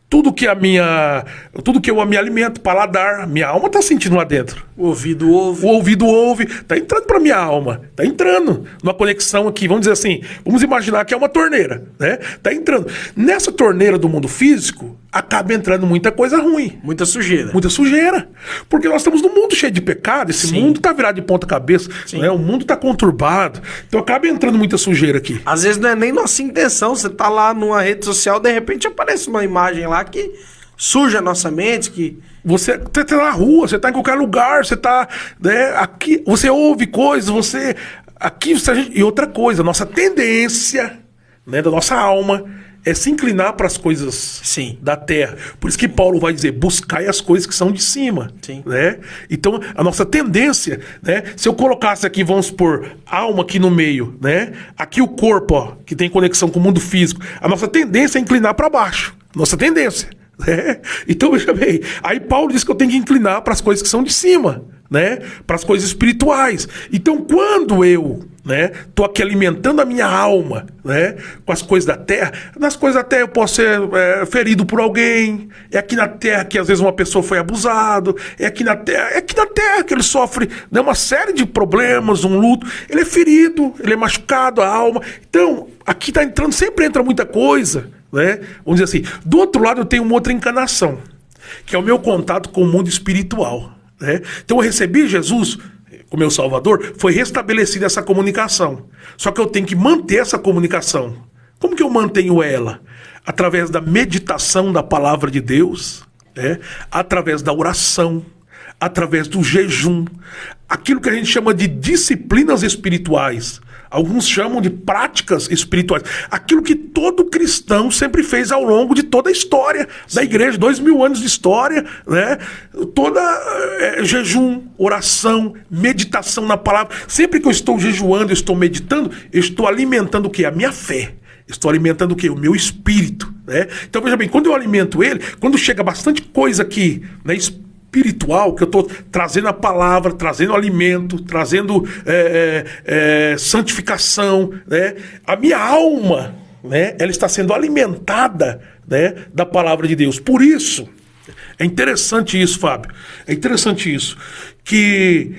Tudo que eu me alimento, paladar, minha alma está sentindo lá dentro. O ouvido ouve. O ouvido ouve, está entrando para minha alma, está entrando numa conexão aqui, vamos dizer assim, vamos imaginar que é uma torneira, né? Está entrando. Nessa torneira do mundo físico, acaba entrando muita coisa ruim. Muita sujeira. Muita sujeira. Porque nós estamos num mundo cheio de pecado, esse Sim. mundo está virado de ponta cabeça, né? O mundo está conturbado, então acaba entrando muita sujeira aqui. Às vezes não é nem nossa intenção, você tá lá numa rede social, de repente aparece uma imagem lá que suja a nossa mente, que... Você tá na rua, você tá em qualquer lugar, você tá, né, aqui, você ouve coisas, e outra coisa, nossa tendência, né, da nossa alma é se inclinar para as coisas Sim. da terra. Por isso que Paulo vai dizer, buscai as coisas que são de cima. Sim. Né? Então, a nossa tendência, né, se eu colocasse aqui, vamos supor, alma aqui no meio, né, aqui o corpo, ó, que tem conexão com o mundo físico, a nossa tendência é inclinar para baixo. Nossa tendência. Né? Então, veja bem, aí Paulo diz que eu tenho que inclinar para as coisas que são de cima, né? Para as coisas espirituais. Então, quando eu, né, tô aqui alimentando a minha alma, né, com as coisas da terra, nas coisas da terra eu posso ser ferido por alguém, é aqui na terra que às vezes uma pessoa foi abusado, é aqui na terra que ele sofre, né, uma série de problemas, um luto, ele é ferido, ele é machucado, a alma. Então, aqui tá entrando, sempre entra muita coisa, né? Vamos dizer assim. Do outro lado eu tenho uma outra encarnação, que é o meu contato com o mundo espiritual. Né? Então eu recebi Jesus, com o meu Salvador, foi restabelecida essa comunicação. Só que eu tenho que manter essa comunicação. Como que eu mantenho ela? Através da meditação da palavra de Deus, através da oração, através do jejum, aquilo que a gente chama de disciplinas espirituais. Alguns chamam de práticas espirituais. Aquilo que todo cristão sempre fez ao longo de toda a história da igreja, 2000 anos de história, né? Jejum, oração, meditação na palavra. Sempre que eu estou jejuando, eu estou meditando, eu estou alimentando o quê? A minha fé. Estou alimentando o quê? O meu espírito, né? Então, veja bem, quando eu alimento ele, quando chega bastante coisa aqui, né, espiritual, que eu estou trazendo a palavra, trazendo alimento, trazendo santificação, né? A minha alma, né, ela está sendo alimentada, né, da palavra de Deus. Por isso, é interessante isso, Fábio, é interessante isso, que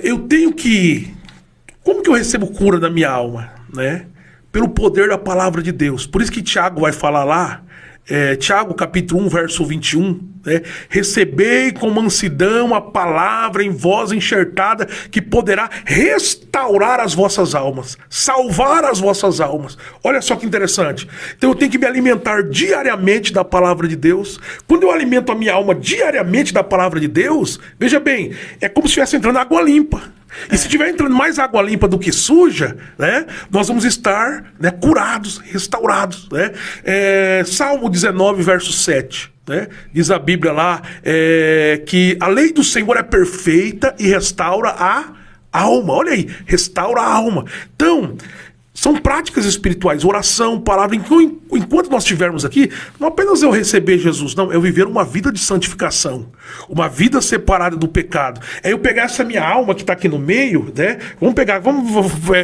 eu tenho que... Como que eu recebo cura da minha alma, né? Pelo poder da palavra de Deus. Por isso que Tiago vai falar lá, Tiago capítulo 1, verso 21, né? Recebei com mansidão a palavra em vós enxertada, que poderá restaurar as vossas almas, salvar as vossas almas. Olha só que interessante. Então eu tenho que me alimentar diariamente da palavra de Deus. Quando eu alimento a minha alma diariamente da palavra de Deus, veja bem, é como se estivesse entrando água limpa. E se estiver entrando mais água limpa do que suja, né, nós vamos estar, né, curados, restaurados, né? Salmo 19, verso 7. Né? Diz a Bíblia lá que a lei do Senhor é perfeita e restaura a alma. Olha aí, restaura a alma. Então, são práticas espirituais, oração, palavra. Enquanto nós estivermos aqui, não apenas eu receber Jesus, não, eu viver uma vida de santificação, uma vida separada do pecado. É eu pegar essa minha alma que está aqui no meio, né? Vamos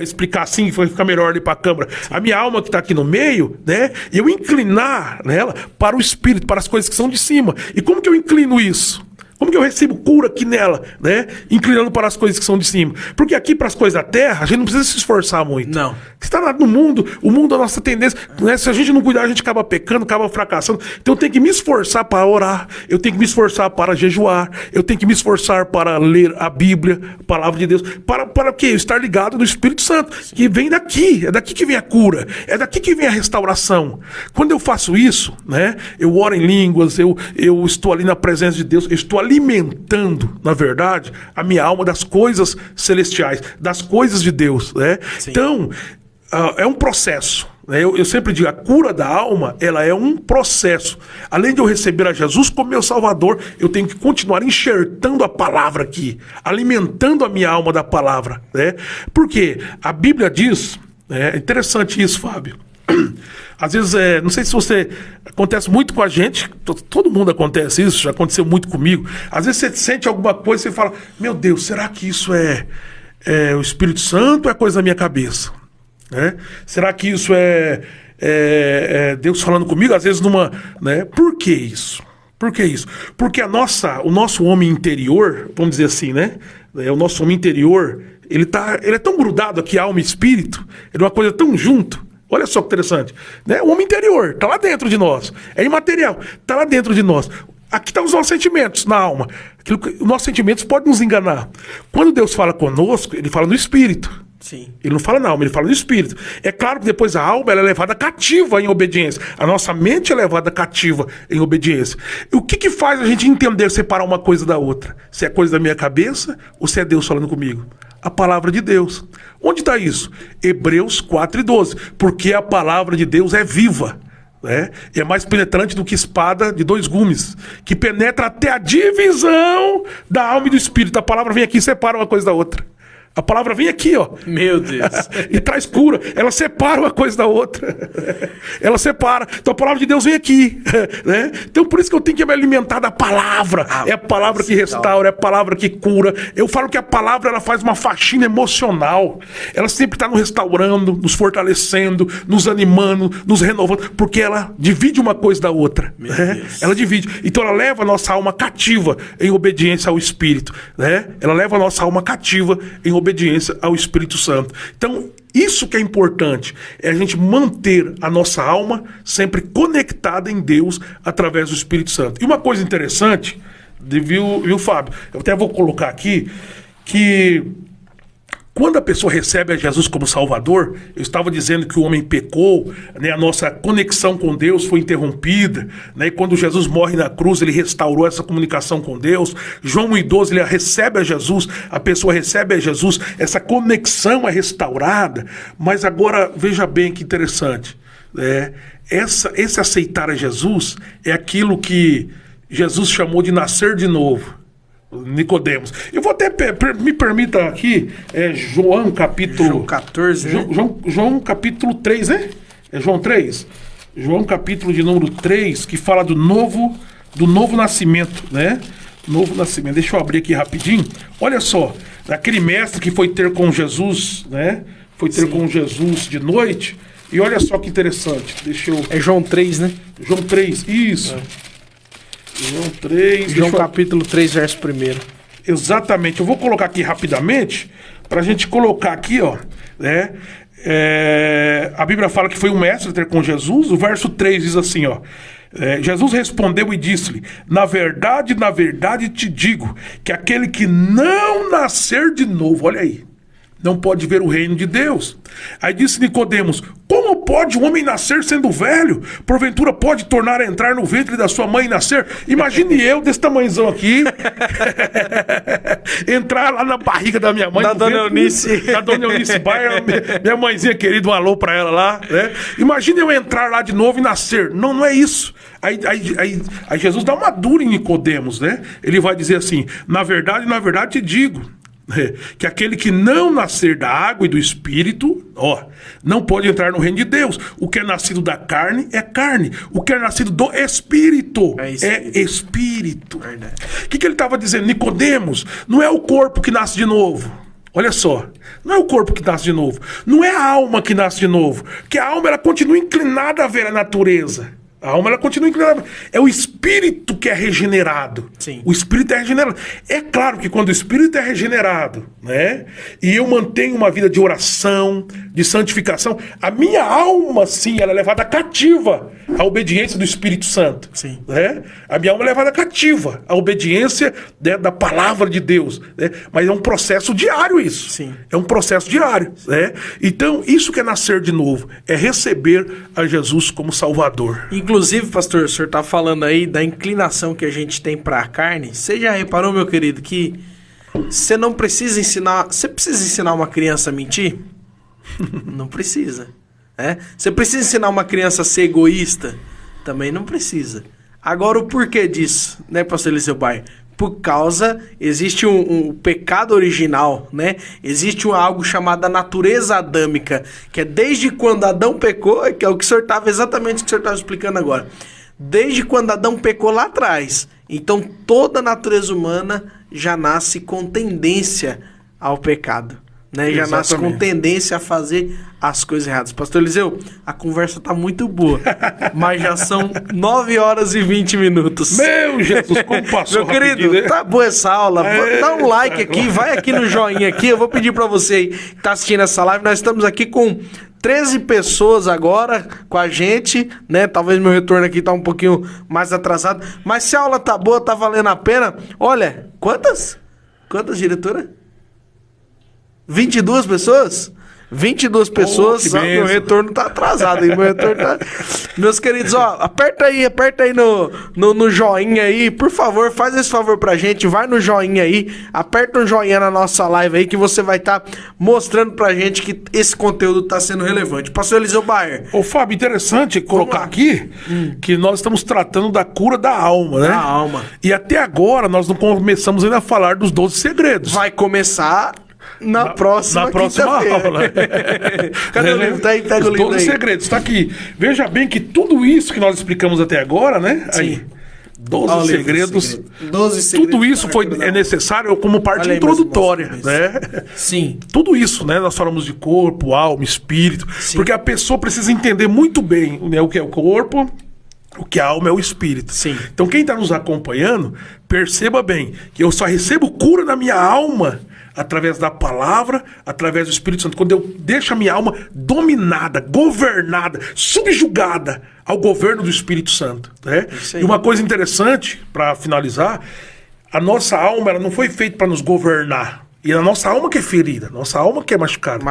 explicar assim, vai ficar melhor ali para a câmera. A minha alma que está aqui no meio, né? E eu inclinar nela para o Espírito, para as coisas que são de cima. E como que eu inclino isso? Como que eu recebo cura aqui nela, né? Inclinando para as coisas que são de cima. Porque aqui para as coisas da terra, a gente não precisa se esforçar muito. Não. Você está no mundo, o mundo é a nossa tendência, né? Se a gente não cuidar, a gente acaba pecando, acaba fracassando. Então eu tenho que me esforçar para orar, eu tenho que me esforçar para jejuar, eu tenho que me esforçar para ler a Bíblia, a palavra de Deus, para quê? Estar ligado no Espírito Santo, que vem daqui, é daqui que vem a cura, é daqui que vem a restauração. Quando eu faço isso, né? Eu oro em línguas, eu estou ali na presença de Deus, eu estou alimentando, na verdade, a minha alma das coisas celestiais, das coisas de Deus, né? Então, é um processo, né? Eu sempre digo, a cura da alma, ela é um processo. Além de eu receber a Jesus como meu Salvador, eu tenho que continuar enxertando a palavra aqui, alimentando a minha alma da palavra, né? Porque a Bíblia diz, é interessante isso, Fábio. Às vezes, não sei se acontece muito com a gente, todo mundo acontece isso, já aconteceu muito comigo. Às vezes você sente alguma coisa e você fala, meu Deus, será que isso é o Espírito Santo ou é coisa da minha cabeça? Né? Será que isso é Deus falando comigo? Às vezes né? Por que isso? Por que isso? Porque o nosso homem interior, vamos dizer assim, né? O nosso homem interior, ele é tão grudado aqui, alma e espírito, ele é uma coisa tão junto. Olha só que interessante, né? O homem interior está lá dentro de nós, é imaterial, está lá dentro de nós. Aqui estão os nossos sentimentos na alma. Os nossos sentimentos podem nos enganar. Quando Deus fala conosco, ele fala no espírito. Sim. Ele não fala na alma, ele fala no espírito. É claro que depois a alma ela é levada cativa em obediência. A nossa mente é levada cativa em obediência. E o que faz a gente entender, separar uma coisa da outra? Se é coisa da minha cabeça ou se é Deus falando comigo? A palavra de Deus. Onde está isso? Hebreus 4:12. Porque a palavra de Deus é viva, né? E é mais penetrante do que espada de 2 gumes, que penetra até a divisão da alma e do espírito. A palavra vem aqui e separa uma coisa da outra. A palavra vem aqui, ó. Meu Deus. E traz cura. Ela separa uma coisa da outra. Ela separa. Então a palavra de Deus vem aqui, né? Então por isso que eu tenho que me alimentar da palavra. É a palavra que restaura, é a palavra que cura. Eu falo que a palavra ela faz uma faxina emocional. Ela sempre está nos restaurando, nos fortalecendo, nos animando, nos renovando, porque ela divide uma coisa da outra, né? Ela divide. Então ela leva a nossa alma cativa em obediência ao Espírito, né? Ela leva a nossa alma cativa em obediência ao Espírito Santo. Então, isso que é importante, é a gente manter a nossa alma sempre conectada em Deus através do Espírito Santo. E uma coisa interessante, viu, Fábio? Eu até vou colocar aqui, que quando a pessoa recebe a Jesus como Salvador, eu estava dizendo que o homem pecou, né, a nossa conexão com Deus foi interrompida, né, e quando Jesus morre na cruz, ele restaurou essa comunicação com Deus. João 1,12, ele recebe a Jesus, a pessoa recebe a Jesus, essa conexão é restaurada. Mas agora, veja bem que interessante, esse aceitar a Jesus é aquilo que Jesus chamou de nascer de novo. Nicodemos. Eu vou até, me permita aqui, João capítulo... João 14, né? João capítulo 3, né? É João 3? João capítulo de número 3, que fala do novo nascimento, né? Novo nascimento. Deixa eu abrir aqui rapidinho. Olha só, aquele mestre que foi ter com Jesus, né? Foi ter com Jesus de noite. E olha só que interessante. Deixa eu... É João 3, né? João 3, isso. João 3... João capítulo 3, verso 1. Exatamente. Eu vou colocar aqui rapidamente, para a gente colocar aqui, ó, né? A Bíblia fala que foi um mestre ter com Jesus. O verso 3 diz assim, ó. Jesus respondeu e disse-lhe: na verdade te digo, que aquele que não nascer de novo, olha aí, não pode ver o reino de Deus. Aí disse Nicodemos: como pode um homem nascer sendo velho? Porventura pode tornar a entrar no ventre da sua mãe e nascer? Imagine eu desse tamanhozão aqui entrar lá na barriga da minha mãe, da dona Eunice. Da dona Eunice Baia, minha mãezinha querida, um alô pra ela lá, né? Imagine eu entrar lá de novo e nascer. Não é isso. Aí Jesus dá uma dura em Nicodemos, né? Ele vai dizer assim: na verdade te digo, que aquele que não nascer da água e do Espírito, não pode entrar no reino de Deus. O que é nascido da carne é carne. O que é nascido do Espírito é Espírito. O que ele estava dizendo? Nicodemos, não é o corpo que nasce de novo. Olha só, não é o corpo que nasce de novo. Não é a alma que nasce de novo. Porque a alma ela continua inclinada a ver a natureza. A alma ela continua inclinada. É o espírito que é regenerado. Sim. O espírito é regenerado. É claro que quando o espírito é regenerado, né, e eu mantenho uma vida de oração, de santificação, a minha alma, sim, ela é levada cativa à obediência do Espírito Santo. Sim. Né? A minha alma é levada cativa à obediência, né, da palavra de Deus. Né? Mas é um processo diário isso. Sim. É um processo diário. Né? Então, isso que é nascer de novo, é receber a Jesus como Salvador. Inclusive, pastor, o senhor está falando aí da inclinação que a gente tem para a carne. Você já reparou, meu querido, que você não precisa ensinar... Você precisa ensinar uma criança a mentir? Não precisa. Você precisa ensinar uma criança a ser egoísta? Também não precisa. Agora, o porquê disso, né, pastor Eliseu Baia? Por causa, existe um pecado original, né? Existe algo chamado natureza adâmica, que é desde quando Adão pecou, que é o que o senhor estava, exatamente o que o senhor estava explicando agora. Desde quando Adão pecou lá atrás. Então, toda a natureza humana já nasce com tendência ao pecado. Né? Já nasce com tendência a fazer as coisas erradas. Pastor Eliseu, a conversa tá muito boa, mas já são 9 horas e 20 minutos. Meu Jesus, como passou. Meu querido, né? Tá boa essa aula. Dá um like aqui, vai aqui no joinha aqui. Eu vou pedir pra você aí que tá assistindo essa live. Nós estamos aqui com 13 pessoas agora com a gente, né? Talvez meu retorno aqui tá um pouquinho mais atrasado, mas se a aula tá boa, tá valendo a pena. Olha, quantas, diretora? 22 pessoas? 22 pessoas, meu retorno tá atrasado, hein? Meu retorno tá... Meus queridos, aperta aí no joinha aí, por favor, faz esse favor pra gente, vai no joinha aí, aperta um joinha na nossa live aí, que você vai estar mostrando pra gente que esse conteúdo tá sendo relevante. Pastor Eliseu Baia. Ô Fábio, interessante colocar aqui que nós estamos tratando da cura da alma, né? Da alma. E até agora nós não começamos ainda a falar dos 12 segredos. Vai começar... Na próxima aula. Cadê o livro? Tá aí, pega o livro aí. 12 segredos, tá aqui. Veja bem que tudo isso que nós explicamos até agora, né? Sim. Aí, 12 segredos. 12 segredos. Tudo isso é necessário como parte introdutória, né? Sim. Tudo isso, né? Nós falamos de corpo, alma, espírito. Sim. Porque a pessoa precisa entender muito bem, né, o que é o corpo, o que a alma é o espírito. Sim. Então quem está nos acompanhando, perceba bem que eu só recebo cura na minha alma através da palavra, através do Espírito Santo. Quando eu deixo a minha alma dominada, governada, subjugada ao governo do Espírito Santo. Né? E uma coisa interessante, para finalizar, a nossa alma ela não foi feita para nos governar. E a nossa alma que é ferida, nossa alma que é machucada.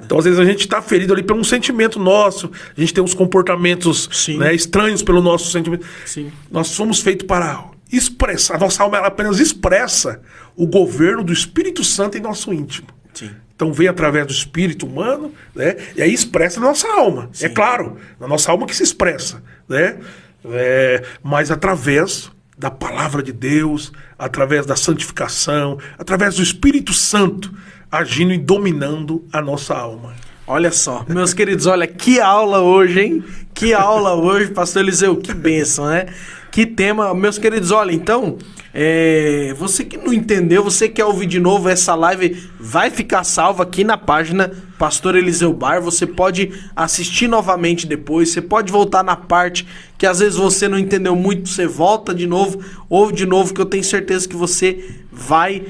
Então, às vezes, a gente está ferido ali por um sentimento nosso, a gente tem uns comportamentos, né, estranhos pelo nosso sentimento. Sim. Nós somos feitos para expressar, a nossa alma ela apenas expressa o governo do Espírito Santo em nosso íntimo. Sim. Então vem através do espírito humano, né? E aí expressa na nossa alma. Sim. É claro, na nossa alma que se expressa, né? Mas através da palavra de Deus, através da santificação, através do Espírito Santo agindo e dominando a nossa alma. Olha só, meus queridos, olha, que aula hoje, hein? Que aula hoje, pastor Eliseu, que bênção, né? Que tema, meus queridos, olha, então, você que não entendeu, você quer ouvir de novo, essa live vai ficar salva aqui na página Pastor Eliseu Bar, você pode assistir novamente depois, você pode voltar na parte que às vezes você não entendeu muito, você volta de novo, ouve de novo, que eu tenho certeza que você vai,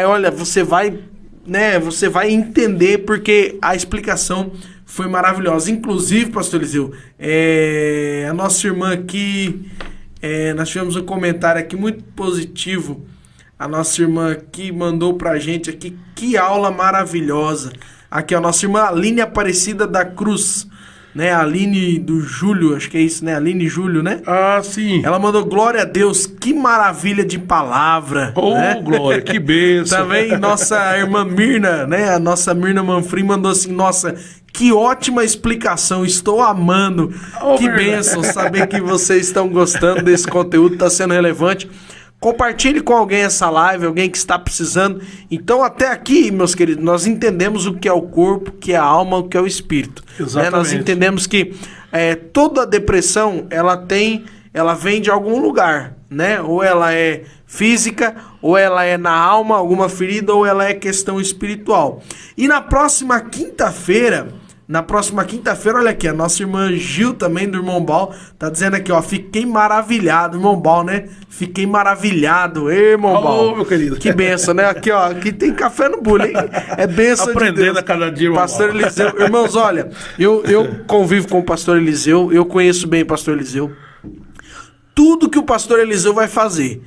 olha, você vai, né, você vai entender, porque a explicação foi maravilhosa. Inclusive, pastor Eliseu, a nossa irmã aqui, nós tivemos um comentário aqui muito positivo. A nossa irmã aqui mandou pra gente aqui, que aula maravilhosa. Aqui a nossa irmã Aline Aparecida da Cruz, né? Aline do Júlio, acho que é isso, né? Aline Júlio, né? Ah, sim. Ela mandou, glória a Deus, que maravilha de palavra. Oh, né? Glória, que bênção. Também nossa irmã Mirna, né? A nossa Mirna Manfrim mandou assim, nossa, que ótima explicação, estou amando. Oh, que bênção saber que vocês estão gostando desse conteúdo, está sendo relevante. Compartilhe com alguém essa live, alguém que está precisando. Então, até aqui, meus queridos, nós entendemos o que é o corpo, o que é a alma, o que é o espírito. Exatamente. Né? Nós entendemos que toda depressão, ela vem de algum lugar, né? Ou ela é física, ou ela é na alma, alguma ferida, ou ela é questão espiritual. E na próxima quinta-feira, olha aqui, a nossa irmã Gil também, do Irmão Bal, tá dizendo aqui, ó, fiquei maravilhado, Irmão Bal, né? Fiquei maravilhado, Irmão Bal. Meu querido. Que benção, né? Aqui, ó, aqui tem café no bule, hein? É benção de Deus. Aprendendo a cada dia, Irmão Pastor Bal. Eliseu, irmãos, olha, eu convivo com o pastor Eliseu, eu conheço bem o pastor Eliseu. Tudo que o pastor Eliseu vai fazer,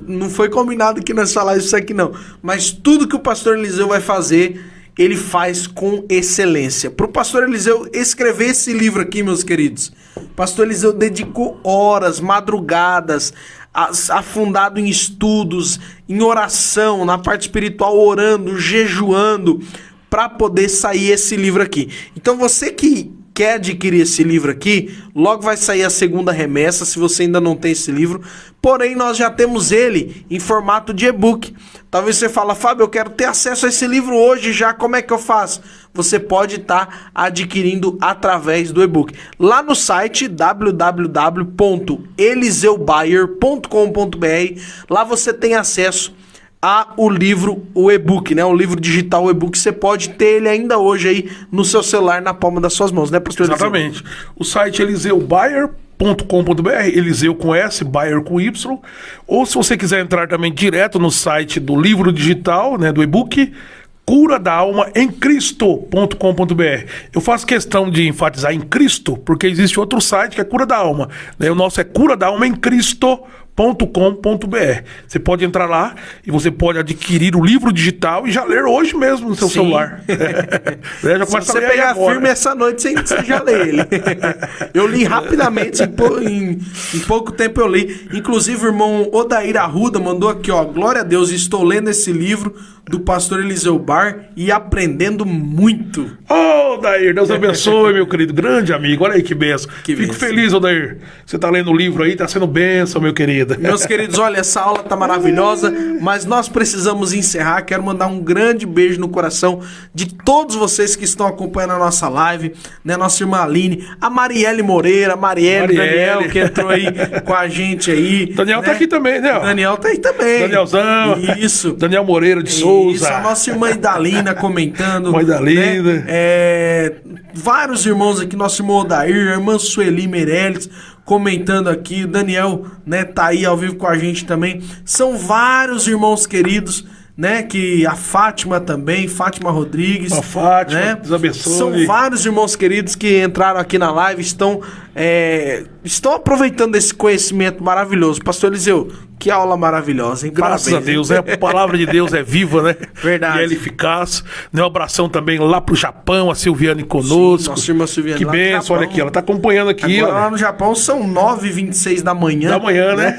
não foi combinado aqui nós falar isso aqui não, mas tudo que o pastor Eliseu vai fazer, ele faz com excelência. Para o pastor Eliseu escrever esse livro aqui, meus queridos, o pastor Eliseu dedicou horas, madrugadas, afundado em estudos, em oração, na parte espiritual, orando, jejuando, para poder sair esse livro aqui. Então você que quer adquirir esse livro aqui, logo vai sair a segunda remessa, se você ainda não tem esse livro, porém nós já temos ele em formato de e-book. Talvez você fale, Fábio, eu quero ter acesso a esse livro hoje já, como é que eu faço? Você pode estar adquirindo através do e-book. Lá no site www.eliseubayer.com.br, lá você tem acesso o livro, o e-book, né? O livro digital, o e-book, você pode ter ele ainda hoje aí no seu celular, na palma das suas mãos, né, pastor Eliseu? Exatamente. O site eliseubayer.com.br, Eliseu com S, Bayer com Y, ou se você quiser entrar também direto no site do livro digital, né, do e-book, Cura da Alma em Cristo.com.br. Eu faço questão de enfatizar em Cristo, porque existe outro site que é Cura da Alma, né? O nosso é Cura da Alma em Cristo.com.br. Você pode entrar lá e você pode adquirir o livro digital e já ler hoje mesmo no seu celular. Já se você pegar firme essa noite, você já lê ele. Eu li rapidamente, em pouco tempo eu li. Inclusive, o irmão Odair Arruda mandou aqui, ó, glória a Deus, estou lendo esse livro do pastor Eliseu Bar e aprendendo muito. Ô, Odair, Deus abençoe, meu querido, grande amigo, olha aí que benção. Fico feliz, Odair, você tá lendo o livro aí, tá sendo benção, meu querido. Meus queridos, olha, essa aula tá maravilhosa, mas nós precisamos encerrar. Quero mandar um grande beijo no coração de todos vocês que estão acompanhando a nossa live, né? Nossa irmã Aline, a Marielle Moreira, Marielle. Daniel, que entrou aí com a gente aí. Daniel, né? Tá aqui também, né? Daniel tá aí também. Danielzão. Isso. Daniel Moreira de Souza. Isso, a nossa irmã Idalina comentando. Mãe Idalina. Né? Vários irmãos aqui, nosso irmão Odair, a irmã Sueli Meirelles, comentando aqui, o Daniel, né, tá aí ao vivo com a gente também. São vários irmãos queridos, né, que a Fátima também, Fátima Rodrigues. A Fátima, né? Deus abençoe. São vários irmãos queridos que entraram aqui na live, estão aproveitando esse conhecimento maravilhoso. Pastor Eliseu, Que aula maravilhosa, hein? Graças Parabéns. a Deus, né? A palavra de Deus é viva, né? Verdade. E ela é eficaz. Né? Um abração também lá pro Japão, a Silviane conosco. Sim, nossa irmã Silviane que lá no bênção, Japão. olha aqui, ela tá acompanhando aqui. Agora Ó. lá no Japão são 9h26 da manhã. Da manhã, né?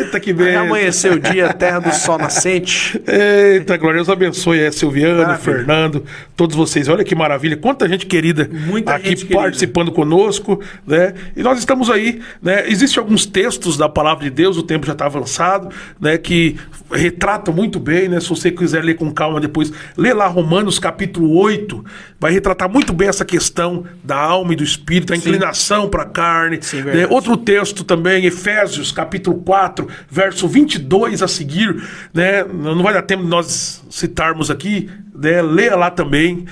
Eita, que Vai bênção. amanhecer o dia, terra do sol nascente. Eita, glória, Deus abençoe a Silviane, Maravilha. Fernando, todos vocês. Olha que maravilha, quanta gente querida Muita aqui gente querida. participando conosco, né? E nós estamos aí, né? Existem alguns textos da palavra de Deus, o tempo já está avançado, né? Que retratam muito bem, né? Se você quiser ler com calma depois, lê lá Romanos capítulo 8, vai retratar muito bem essa questão da alma e do espírito, a inclinação para a carne. Sim, né? verdade. Outro texto também, Efésios capítulo 4, verso 22 a seguir, né? Não vai dar tempo de nós citarmos aqui, né? Leia lá também,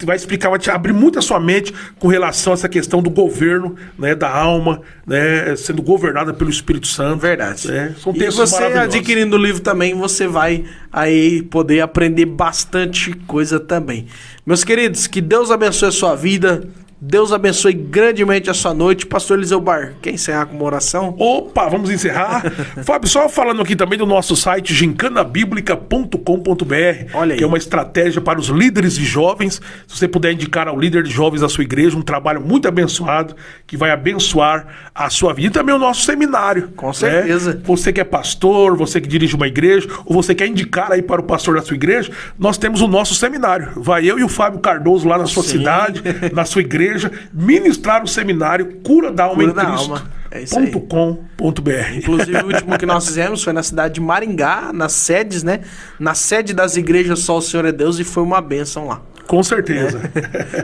vai explicar, vai te abrir muito a sua mente com relação a essa questão do governo, né? Da alma, né? Sendo governada pelo Espírito Santo. Verdade. Né? São E textos você maravilhosos. adquirindo o livro também, você vai aí poder aprender bastante coisa também. Meus queridos, que Deus abençoe a sua vida. Deus abençoe grandemente a sua noite. Pastor Eliseu Bar, quer encerrar com uma oração? Opa, vamos encerrar. Fábio, só falando aqui também do nosso site gincanabiblica.com.br, Olha aí. que é uma estratégia para os líderes de jovens. Se você puder indicar ao líder de jovens da sua igreja, um trabalho muito abençoado, que vai abençoar a sua vida. E também o nosso seminário. Com certeza. Né? Você que é pastor, você que dirige uma igreja, ou você quer indicar aí para o pastor da sua igreja, nós temos o nosso seminário. Vai eu e o Fábio Cardoso lá na sua Sim. cidade, na sua igreja, ministrar o seminário Cura da Alma Cura em da Cristo. Alma. É isso aí. .com.br. Inclusive, o último que nós fizemos foi na cidade de Maringá, nas sedes, né? Na sede das igrejas Só o Senhor é Deus, e foi uma bênção lá. Com certeza.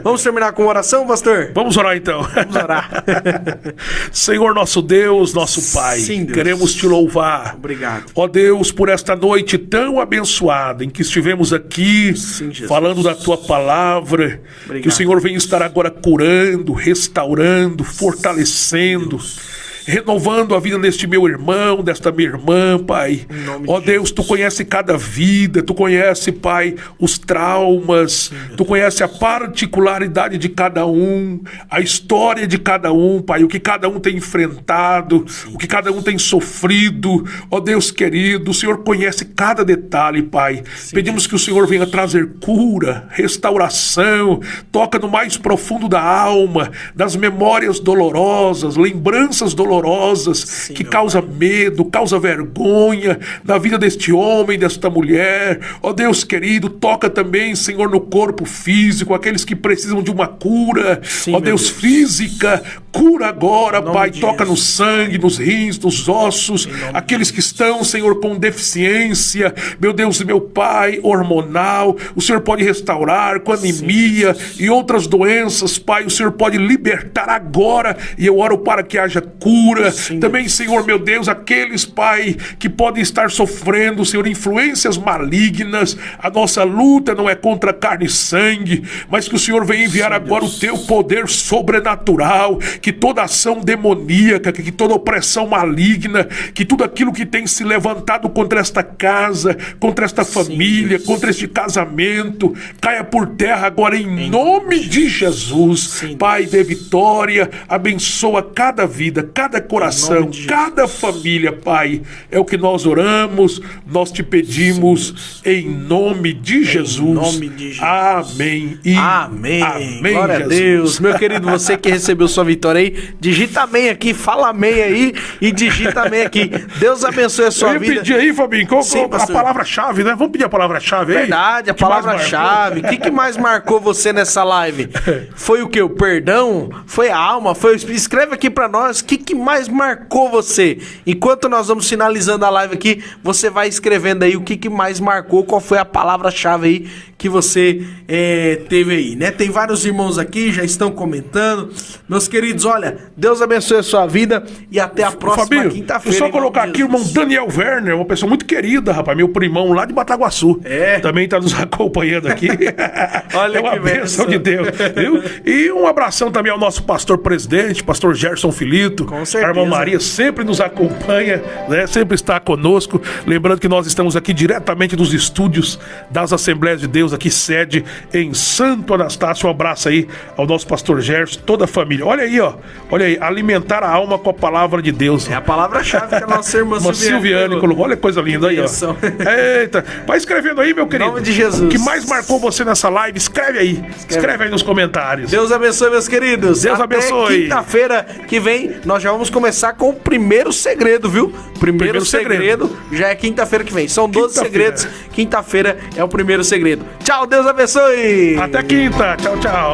Vamos terminar com uma oração, pastor? Vamos orar então. Vamos orar. Senhor nosso Deus, nosso Pai, Sim, Deus. queremos te louvar. Obrigado. Ó Deus, por esta noite tão abençoada em que estivemos aqui Sim, Jesus. falando da tua palavra, Obrigado. que o Senhor venha estar agora curando, restaurando, fortalecendo. Renovando a vida deste meu irmão, desta minha irmã, Pai. Em nome Ó de Deus, tu conhece cada vida, tu conhece, Pai, os traumas, tu conhece a particularidade de cada um, a história de cada um, Pai, o que cada um tem enfrentado, o que cada um tem sofrido. Ó Deus querido, o Senhor conhece cada detalhe, Pai. Pedimos que o Senhor venha trazer cura, restauração, toca no mais profundo da alma, das memórias dolorosas, lembranças dolorosas, que meu causa medo, causa vergonha na vida deste homem, desta mulher. Ó Deus querido, toca também, Senhor, no corpo físico, aqueles que precisam de uma cura. Sim, Ó meu Deus, Deus. física, cura agora, nome Pai, de toca no Jesus. sangue, nos rins, nos ossos, aqueles que estão, Senhor, com deficiência, meu Deus e meu Pai, hormonal, o Senhor pode restaurar com anemia e outras doenças, Pai, o Senhor pode libertar agora, e eu oro para que haja cura. Sim, Também, Senhor, meu Deus, aqueles, Pai, que podem estar sofrendo, Senhor, influências malignas. A nossa luta não é contra carne e sangue, mas que o Senhor venha enviar agora o teu poder sobrenatural, que toda ação demoníaca, que toda opressão maligna, que tudo aquilo que tem se levantado contra esta casa, contra esta família, contra este casamento, caia por terra agora em nome de Jesus. Sim, Pai, dê vitória, abençoa cada vida, cada coração, nome de Jesus. cada família, Pai. É o que nós oramos, nós te pedimos em nome de Jesus. nome de Jesus. Amém. E Amém. amém. Glória a Jesus. Deus. Meu querido, você que recebeu sua vitória aí, digita amém aqui, fala amém aí e digita amém aqui. Deus abençoe a Eu sua ia vida. pedir aí, Fabinho, qual Sim, a pastor. palavra-chave, né? Vamos pedir a palavra-chave aí? Verdade, a Que mais palavra-chave. O que mais marcou você nessa live? Foi o quê? O perdão? Foi a alma? Foi o espírito? Escreve aqui pra nós. O que mais marcou você? Enquanto nós vamos finalizando a live aqui, você vai escrevendo aí o que mais marcou, qual foi a palavra-chave aí que você teve aí, né? Tem vários irmãos aqui, já estão comentando. Meus queridos, olha, Deus abençoe a sua vida e até a próxima Fabinho, quinta-feira. eu só em nome colocar de aqui o Jesus. irmão Daniel Werner, uma pessoa muito querida, rapaz, meu primão lá de Bataguaçu. É. Também está nos acompanhando aqui. Olha é uma que bênção bênção. de Deus, viu? E um abração também ao nosso pastor presidente, pastor Gerson Filito. Com certeza. A irmã Maria sempre nos acompanha, né? Sempre está conosco. Lembrando que nós estamos aqui diretamente dos estúdios das Assembleias de Deus Deus aqui, sede em Santo Anastácio. Um abraço aí ao nosso pastor Gerson, toda a família. Olha aí, ó. Olha aí, alimentar a alma com a palavra de Deus. É a palavra-chave que a nossa irmã Silviane colocou. Olha que coisa linda aí, ó. Eita. Vai escrevendo aí, meu querido. Em nome de Jesus. O que mais marcou você nessa live? Escreve aí. Escreve aí nos comentários. Deus abençoe, meus queridos. Deus abençoe. Quinta-feira que vem, nós já vamos começar com o primeiro segredo, viu? Primeiro segredo já é quinta-feira que vem. São 12 segredos. Quinta-feira é o primeiro segredo. Tchau, Deus abençoe. Até quinta. Tchau, tchau.